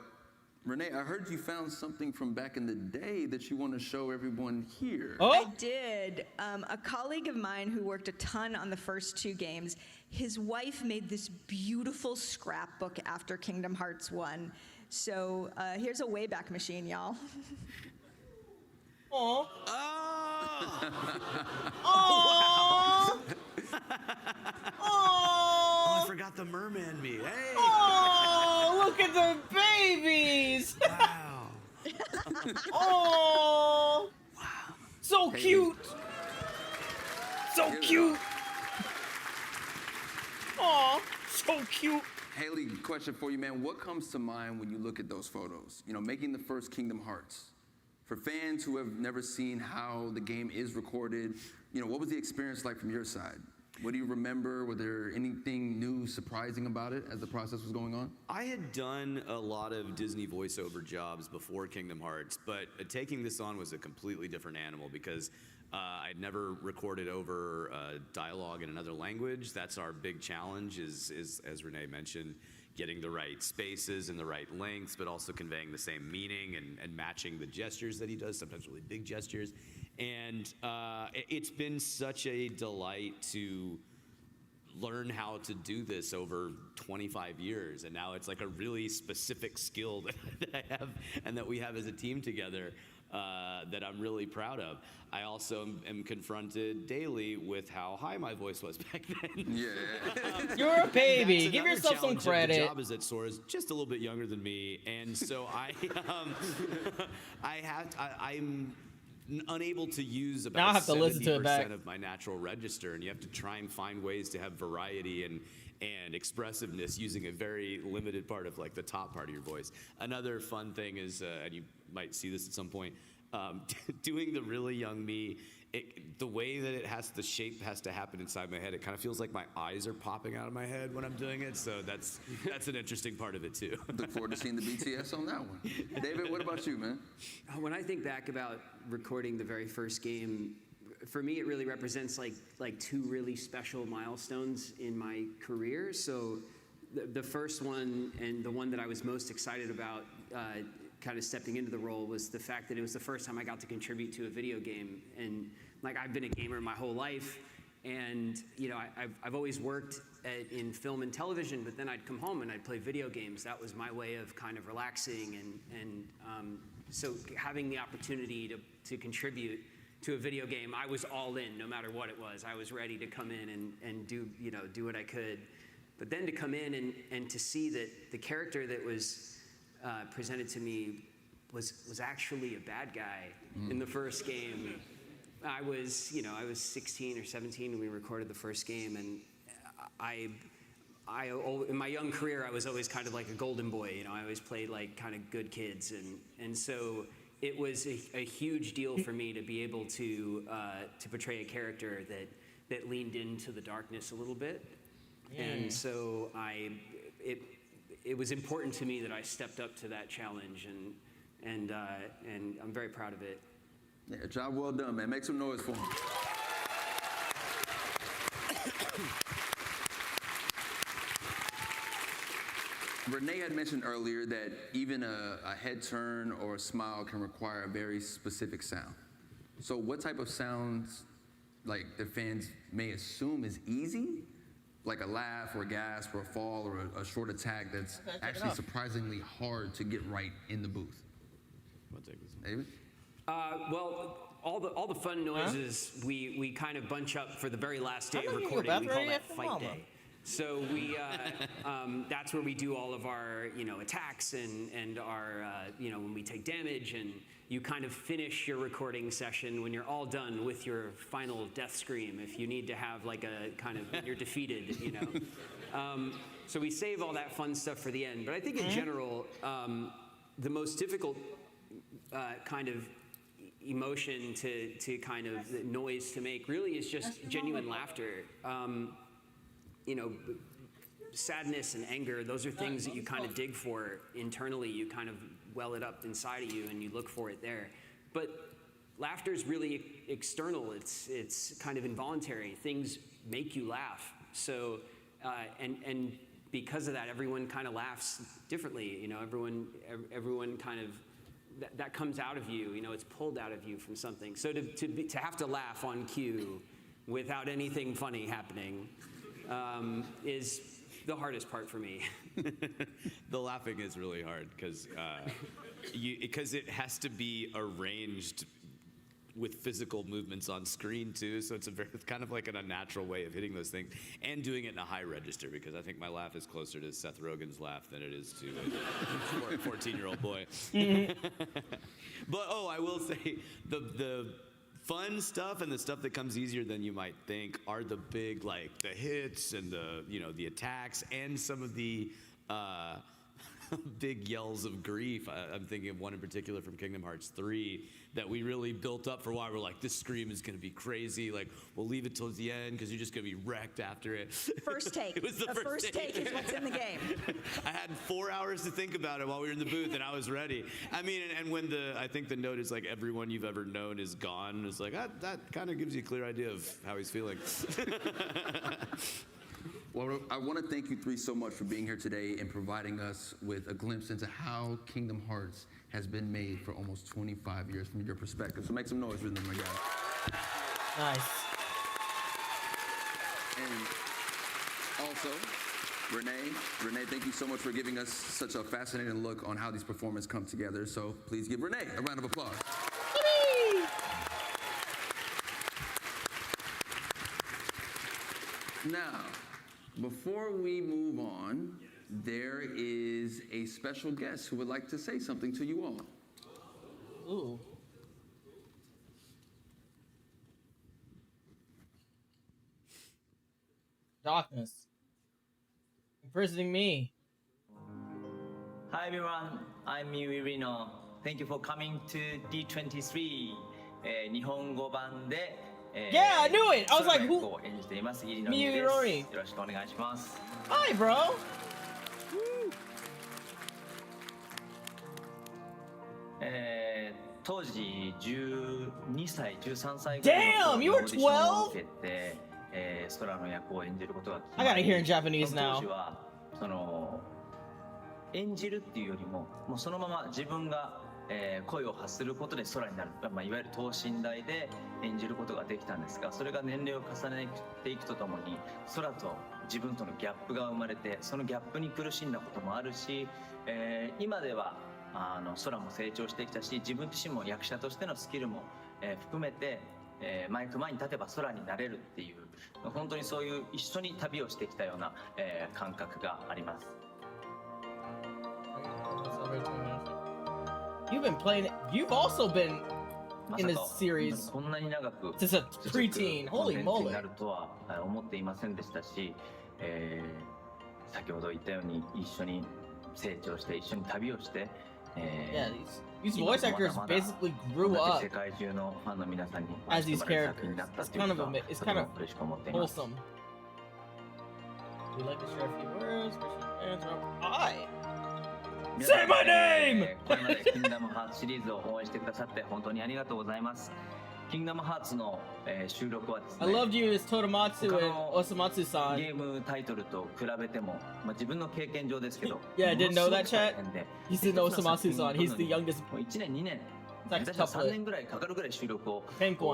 Renee, I heard you found something from back in the day that you want to show everyone here. I did. A colleague of mine who worked a ton on the first two games, his wife made this beautiful scrapbook after Kingdom Hearts 1. So here's a Wayback Machine, y'all. Aww. Oh! Oh, I forgot the merman me. Hey! Oh, look at the babies! Wow. Oh! Wow. So cute! So cute! Oh, so cute! Haley, question for you, man. What comes to mind when you look at those photos? You know, making the first Kingdom Hearts. For fans who have never seen how the game is recorded, you know, what was the experience like from your side? What do you remember? Were there anything new, surprising about it as the process was going on? I had done a lot of Disney voiceover jobs before Kingdom Hearts, but taking this on was a completely different animal because I'd never recorded over dialogue in another language. That's our big challenge is, as Renee mentioned, getting the right spaces and the right lengths, but also conveying the same meaning and matching the gestures that he does, sometimes really big gestures. And it's been such a delight to learn how to do this over 25 years. And now it's like a really specific skill that I have and that we have as a team together that I'm really proud of. I also am confronted daily with how high my voice was back then. Yeah. You're a baby. Give Another yourself some challenge of credit. The job is that Sora's just a little bit younger than me, and so I'm unable to use Now I about have to listen to it back. 70% of my natural register, and you have to try and find ways to have variety and expressiveness using a very limited part of like the top part of your voice. Another fun thing is, and you might see this at some point, doing the really young me, the way that the shape has to happen inside my head, it kind of feels like my eyes are popping out of my head when I'm doing it. So that's an interesting part of it too. Look forward to seeing the BTS on that one. David, what about you, man? When I think back about recording the very first game, for me it really represents like two really special milestones in my career. So the first one, and the one that I was most excited about kind of stepping into the role, was the fact that it was the first time I got to contribute to a video game. And like, I've been a gamer my whole life, and you know, I've always worked in film and television, but then I'd come home and I'd play video games. That was my way of kind of relaxing, and so having the opportunity to contribute to a video game, I was all in, no matter what it was. I was ready to come in and do what I could. But then to come in and to see that the character that was presented to me was actually a bad guy in the first game. I was 16 or 17 when we recorded the first game, and I in my young career, I was always kind of like a golden boy. You know, I always played like kind of good kids, and so it was a huge deal for me to be able to portray a character that leaned into the darkness a little bit. And so it was important to me that I stepped up to that challenge, and I'm very proud of it. Yeah, job well done, man. Make some noise for him. Renee had mentioned earlier that even a head turn or a smile can require a very specific sound. So what type of sounds, like, the fans may assume is easy, like a laugh or a gasp or a fall or a short attack that's actually surprisingly hard to get right in the booth? David? Well, all the fun noises we kind of bunch up for the very last day of recording. We call that fight day. So we that's where we do all of our attacks and our when we take damage, and you kind of finish your recording session when you're all done with your final death scream. If you need to have like a kind of when you're defeated, So we save all that fun stuff for the end. But I think in general, the most difficult kind of emotion to kind of the noise to make really is just genuine laughter. Sadness and anger, those are things that you kind of dig for internally. You kind of well it up inside of you and you look for it there. But laughter is really external. It's kind of involuntary. Things make you laugh. So, and because of that, everyone kind of laughs differently. Everyone kind of, that comes out of you, it's pulled out of you from something. So to have to laugh on cue without anything funny happening is the hardest part for me. The laughing is really hard because it has to be arranged with physical movements on screen too. So it's kind of like an unnatural way of hitting those things and doing it in a high register, because I think my laugh is closer to Seth Rogen's laugh than it is to a 14-year-old boy. But I will say the fun stuff and the stuff that comes easier than you might think are the big, like the hits and the attacks and some of the big yells of grief. I'm thinking of one in particular from Kingdom Hearts 3 that we really built up for a while. We're like, this scream is going to be crazy. Like, we'll leave it till the end because you're just going to be wrecked after it. First take. It was the first take is what's in the game. I had 4 hours to think about it while we were in the booth, and I was ready. I mean, and when I think the note is like, everyone you've ever known is gone, it's like, that kind of gives you a clear idea of how he's feeling. Well, I want to thank you three so much for being here today and providing us with a glimpse into how Kingdom Hearts has been made for almost 25 years from your perspective. So make some noise for them, my guys. Nice. And also, Renee, thank you so much for giving us such a fascinating look on how these performances come together. So please give Renee a round of applause. Now, before we move on, there is a special guest who would like to say something to you all. Ooh. Darkness. Imprisoning me. Hi everyone, I'm Miyu Rino. Thank you for coming to D23 日本語版で Yeah, I knew it! I was like, who? 演じています入野 Miyu です。 Irori. よろしくお願いします。 Hi, bro! Woo. 当時12歳、13歳 Damn, you were 12? 受けて、空の役を演じることが決 I ま gotta り hear in Japanese その now. 当時は演じるっていうよりも、もうそのまま自分が声を発することで空になる、いわゆる等身大で演じることができたんですが、それが年齢を重ねていくとともに空と自分とのギャップが生まれて、そのギャップに苦しんだこともあるし、今では空も成長してきたし、自分自身も役者としてのスキルも含めて、マイク前に立てば空になれるっていう、本当にそういう一緒に旅をしてきたような感覚があります。You've been playing it. You've also been in this series こんなに長く since a preteen. Holy コンテンツに moly. なるとは思っていませんでしたし、先ほど言ったように一緒に成長して一緒に旅をして、Yeah, these voice actors basically grew up 世界中のファンの皆さんに as these 愛してもらえる作品 characters. になった It's という kind こ of とは it's とて kind も of 嬉しく思っています。 wholesome. We'd like to share a few words. Fans are hi. 皆 Say さん my name! これまでキングダムハーツシリーズを応援してくださって本当にありがとうございます。キングダムハーツの、収録はですね、 I loved you as Totomatsu 他 and の Osamatsu-san. ゲームタイトルと比べても、自分の経験上ですけど、 Yeah, I didn't know that, ものすごく大 chat. 変で、 He's in 一つの作品を Osamatsu-san. 撮る He's の the に youngest. もう1年、2年、 Next 私は couple. 3年ぐらいかかるぐらい収録を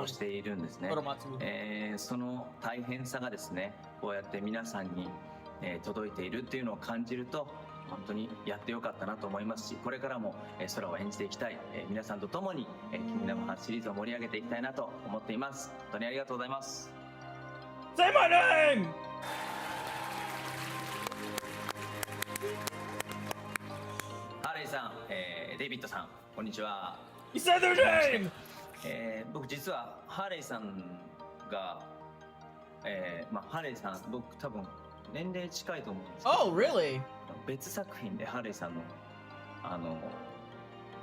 しているんですね。その大変さがですね、こうやって皆さんに、届いているっていうのを感じると、本当にやってよかったなと思いますし、これからも、空を演じていきたい、皆さんと共に、キングダムハーツシリーズを盛り上げていきたいなと思っています。本当にありがとうございます。Say my name! ハーレイさん、デイビッドさん、こんにちは。You said their name! 僕実はハーレイさんが、ハーレイさん、僕多分年齢近いと思うんですけど、 Oh, really? 別作品でハーレイさんのハ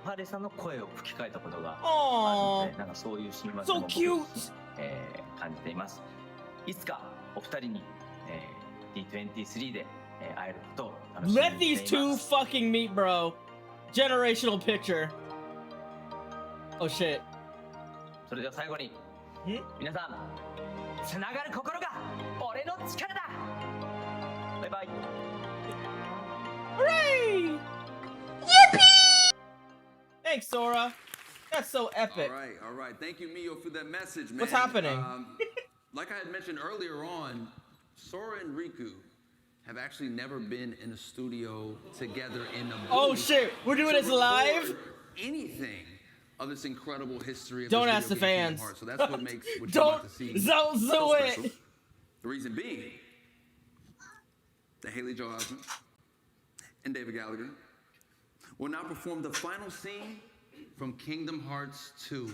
ーレイさんの声を吹き替えたことがあるので、なんかそういう親和性 So も cute! 感じています。いつかお二人に、D23 で、会えることを楽しみ Let に these してい two ます。 fucking meet, bro. Generational picture. Oh shit. それでは最後に、皆さん、つながる心が俺の力だ。バイバイ。 Hooray! Thanks, Sora. That's so epic. All right. Thank you, Mio, for that message, man. What's happening? Like I had mentioned earlier on, Sora and Riku have actually never been in a studio together in a booth. Oh shit, we're doing this live? Anything of this incredible history of Don't this ask the video game fans. Kingdom Hearts. So that's what makes what you're about to see Don't do so it. special. The reason being that Haley Joel Osment and David Gallagher will now perform the final scene from Kingdom Hearts 2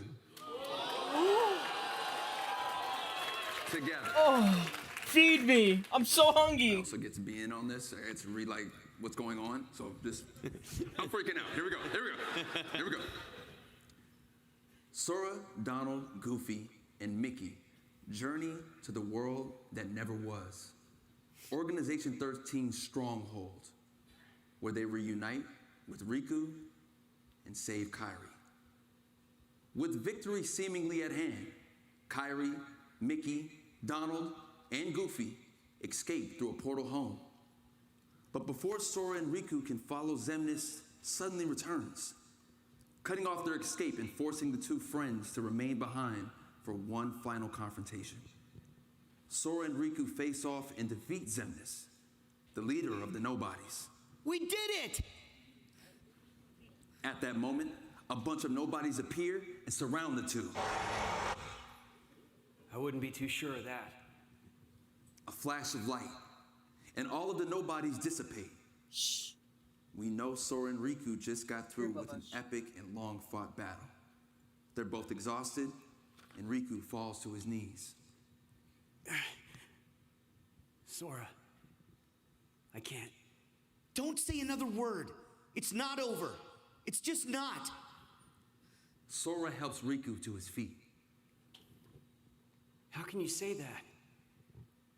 together. Oh, feed me. I'm so hungry. Also get to be in on this. I get to read like what's going on. So just, I'm freaking out. Here we go. Sora, Donald, Goofy, and Mickey journey to the world that never was. Organization 13's stronghold, where they reunite with Riku and save Kairi. With victory seemingly at hand, Kairi, Mickey, Donald, and Goofy escape through a portal home. But before Sora and Riku can follow, Xemnas suddenly returns, cutting off their escape and forcing the two friends to remain behind for one final confrontation. Sora and Riku face off and defeat Xemnas, the leader of the Nobodies. We did it! At that moment, a bunch of nobodies appear and surround the two. I wouldn't be too sure of that. A flash of light, and all of the nobodies dissipate. Shh. We know Sora and Riku just got through with an epic and long-fought battle. They're both exhausted, and Riku falls to his knees. Sora, I can't. Don't say another word. It's not over. It's just not. Sora helps Riku to his feet. How can you say that?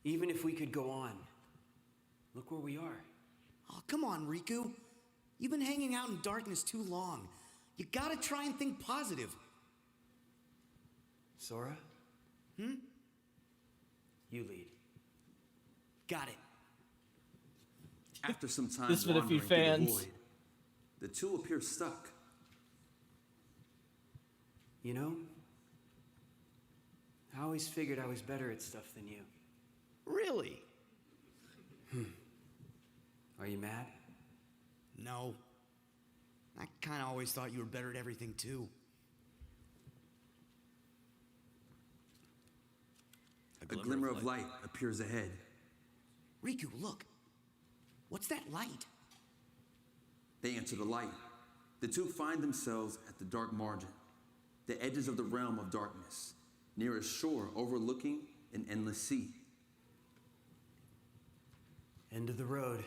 Even if we could go on, look where we are. Oh, come on, Riku. You've been hanging out in darkness too long. You gotta try and think positive. Sora? Hmm? You lead. Got it. After some time This for the few wandering through the fans. void, the two appear stuck. You know, I always figured I was better at stuff than you. Really? Are you mad? No. I kinda always thought you were better at everything, too. A glimmer of light appears ahead. Riku, look. What's that light? They enter the light. The two find themselves at the dark margin, the edges of the realm of darkness, near a shore overlooking an endless sea. End of the road.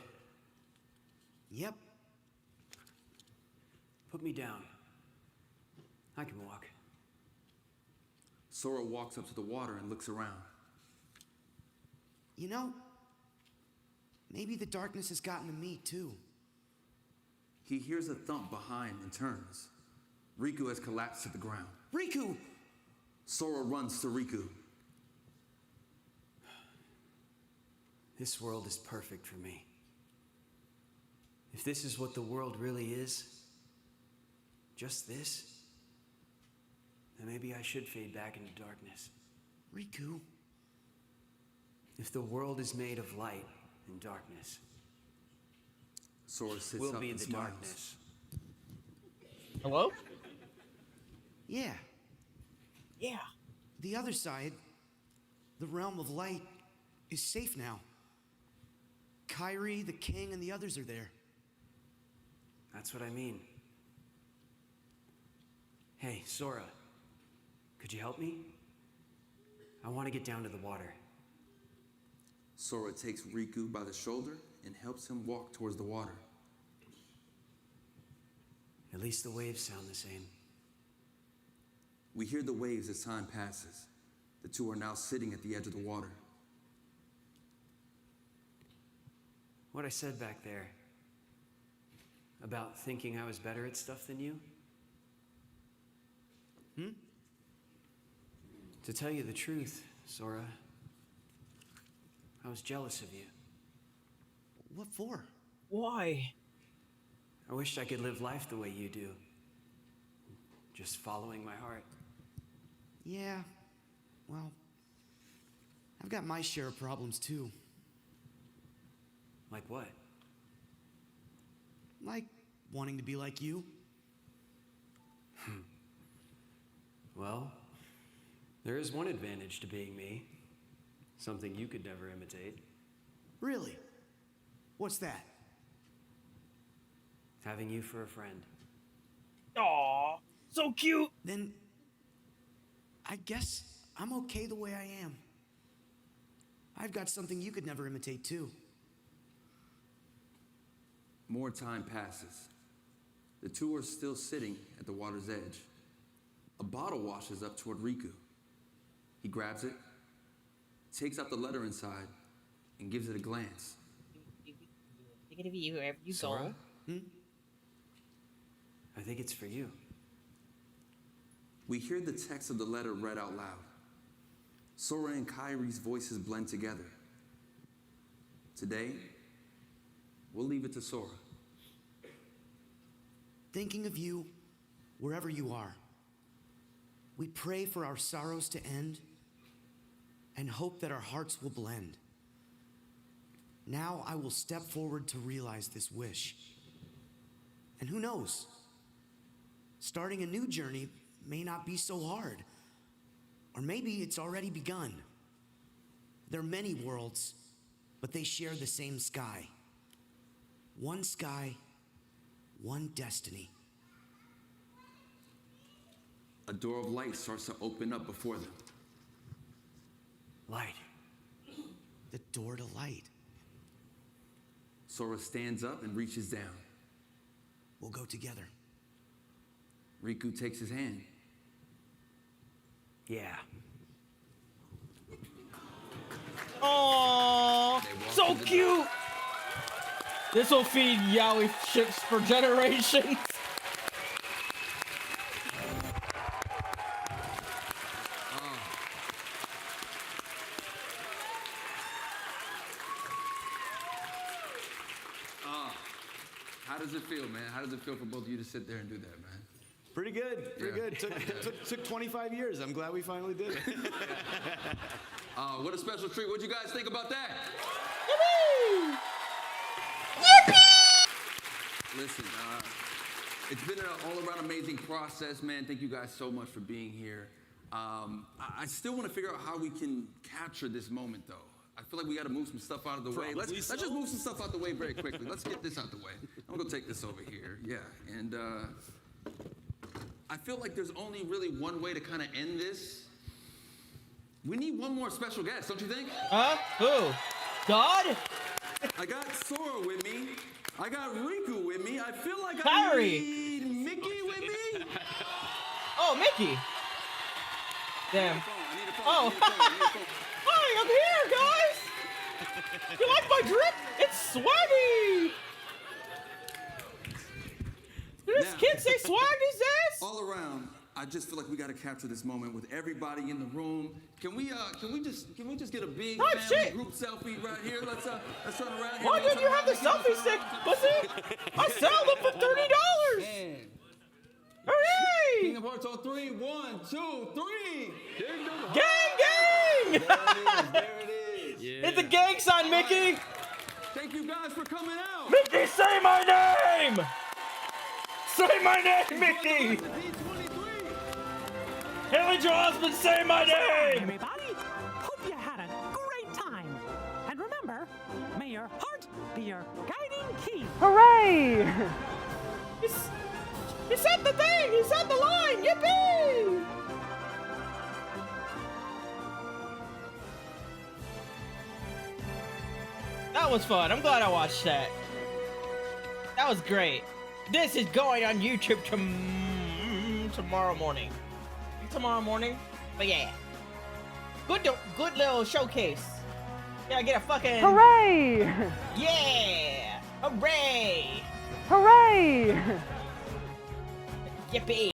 Yep. Put me down. I can walk. Sora walks up to the water and looks around. You know, Maybe the darkness has gotten to me, too. He hears a thump behind and turns. Riku has collapsed to the ground. Riku! Sora runs to Riku. This world is perfect for me. If this is what the world really is, just this, then maybe I should fade back into darkness. Riku. If the world is made of light and darkness, Sora sits we'll up be and the smiles. darkness. Hello? Yeah. Yeah. The other side, the realm of light, is safe now. Kyrie, the king, and the others are there. That's what I mean. Hey, Sora, could you help me? I want to get down to the water. Sora takes Riku by the shoulder and helps him walk towards the water. At least the waves sound the same. We hear the waves as time passes. The two are now sitting at the edge of the water. What I said back there about thinking I was better at stuff than you? To tell you the truth, Sora, I was jealous of you. What for? Why? I wished I could live life the way you do. Just following my heart. Yeah, well, I've got my share of problems too. Like what? Like wanting to be like you. Well, there is one advantage to being me. Something you could never imitate. Really? What's that? Having you for a friend. Aww, so cute. Then I guess I'm okay the way I am. I've got something you could never imitate too. More time passes. The two are still sitting at the water's edge. A bottle washes up toward Riku. He grabs it, takes out the letter inside, and gives it a glance. Take it to you wherever you Sora? go. I think it's for you. We hear the text of the letter read out loud. Sora and Kyrie's voices blend together. Today, we'll leave it to Sora. Thinking of you wherever you are. We pray for our sorrows to end and hope that our hearts will blend. Now I will step forward to realize this wish. And who knows? Starting a new journey may not be so hard. Or maybe it's already begun. There are many worlds, but they share the same sky. One sky, one destiny. A door of light starts to open up before them. Light. The door to light. Sora stands up and reaches down. We'll go together. Riku takes his hand. Yeah. Aww, so cute. This will feed yaoi ships for generations. How does it feel, man? How does it feel for both of you to sit there and do that, man? Pretty good, pretty good. Took 25 years. I'm glad we finally did it. What a special treat. What'd you guys think about that? Listen, it's been an all-around amazing process, man. Thank you guys so much for being here. I still want to figure out how we can capture this moment, though. I feel like we got to move some stuff out of the way. Let's just move some stuff out the way very quickly. Let's get this out the way. I'm gonna take this over here. Yeah, and I feel like there's only really one way to kind of end this. We need one more special guest, don't you think? Who? God? I got Sora with me. I got Riku with me. I feel like Kyrie. I need Mickey with me. Oh, Mickey. Damn. I need a phone. Oh. Hi, I'm here, guys. You like my drip? It's swaggy! Did this kid say swag these days? All around, I just feel like we gotta capture this moment with everybody in the room. Can we just get a big Oh, family shit. group selfie right here? Let's turn around here. Why didn't you have the selfie stick, pussy? I sell them for $30. Man. Hooray! Kingdom Hearts on 3. 1, 2, 3. Gang, gang! There it is. Hit the gang sign, Mickey! Thank you guys for coming out. Mickey, say my name! Say my name, Mickey! Haley Joel Osment, say my name! Everybody, hope you had a great time. And remember, may your heart be your guiding key. Hooray! He said the thing! He said the line! Yippee! That was fun. I'm glad I watched that. That was great. This is going on YouTube tomorrow morning. Tomorrow morning? But yeah. Good little showcase. Yeah, get a fucking... Hooray! Yeah! Hooray! Hooray! Yippee!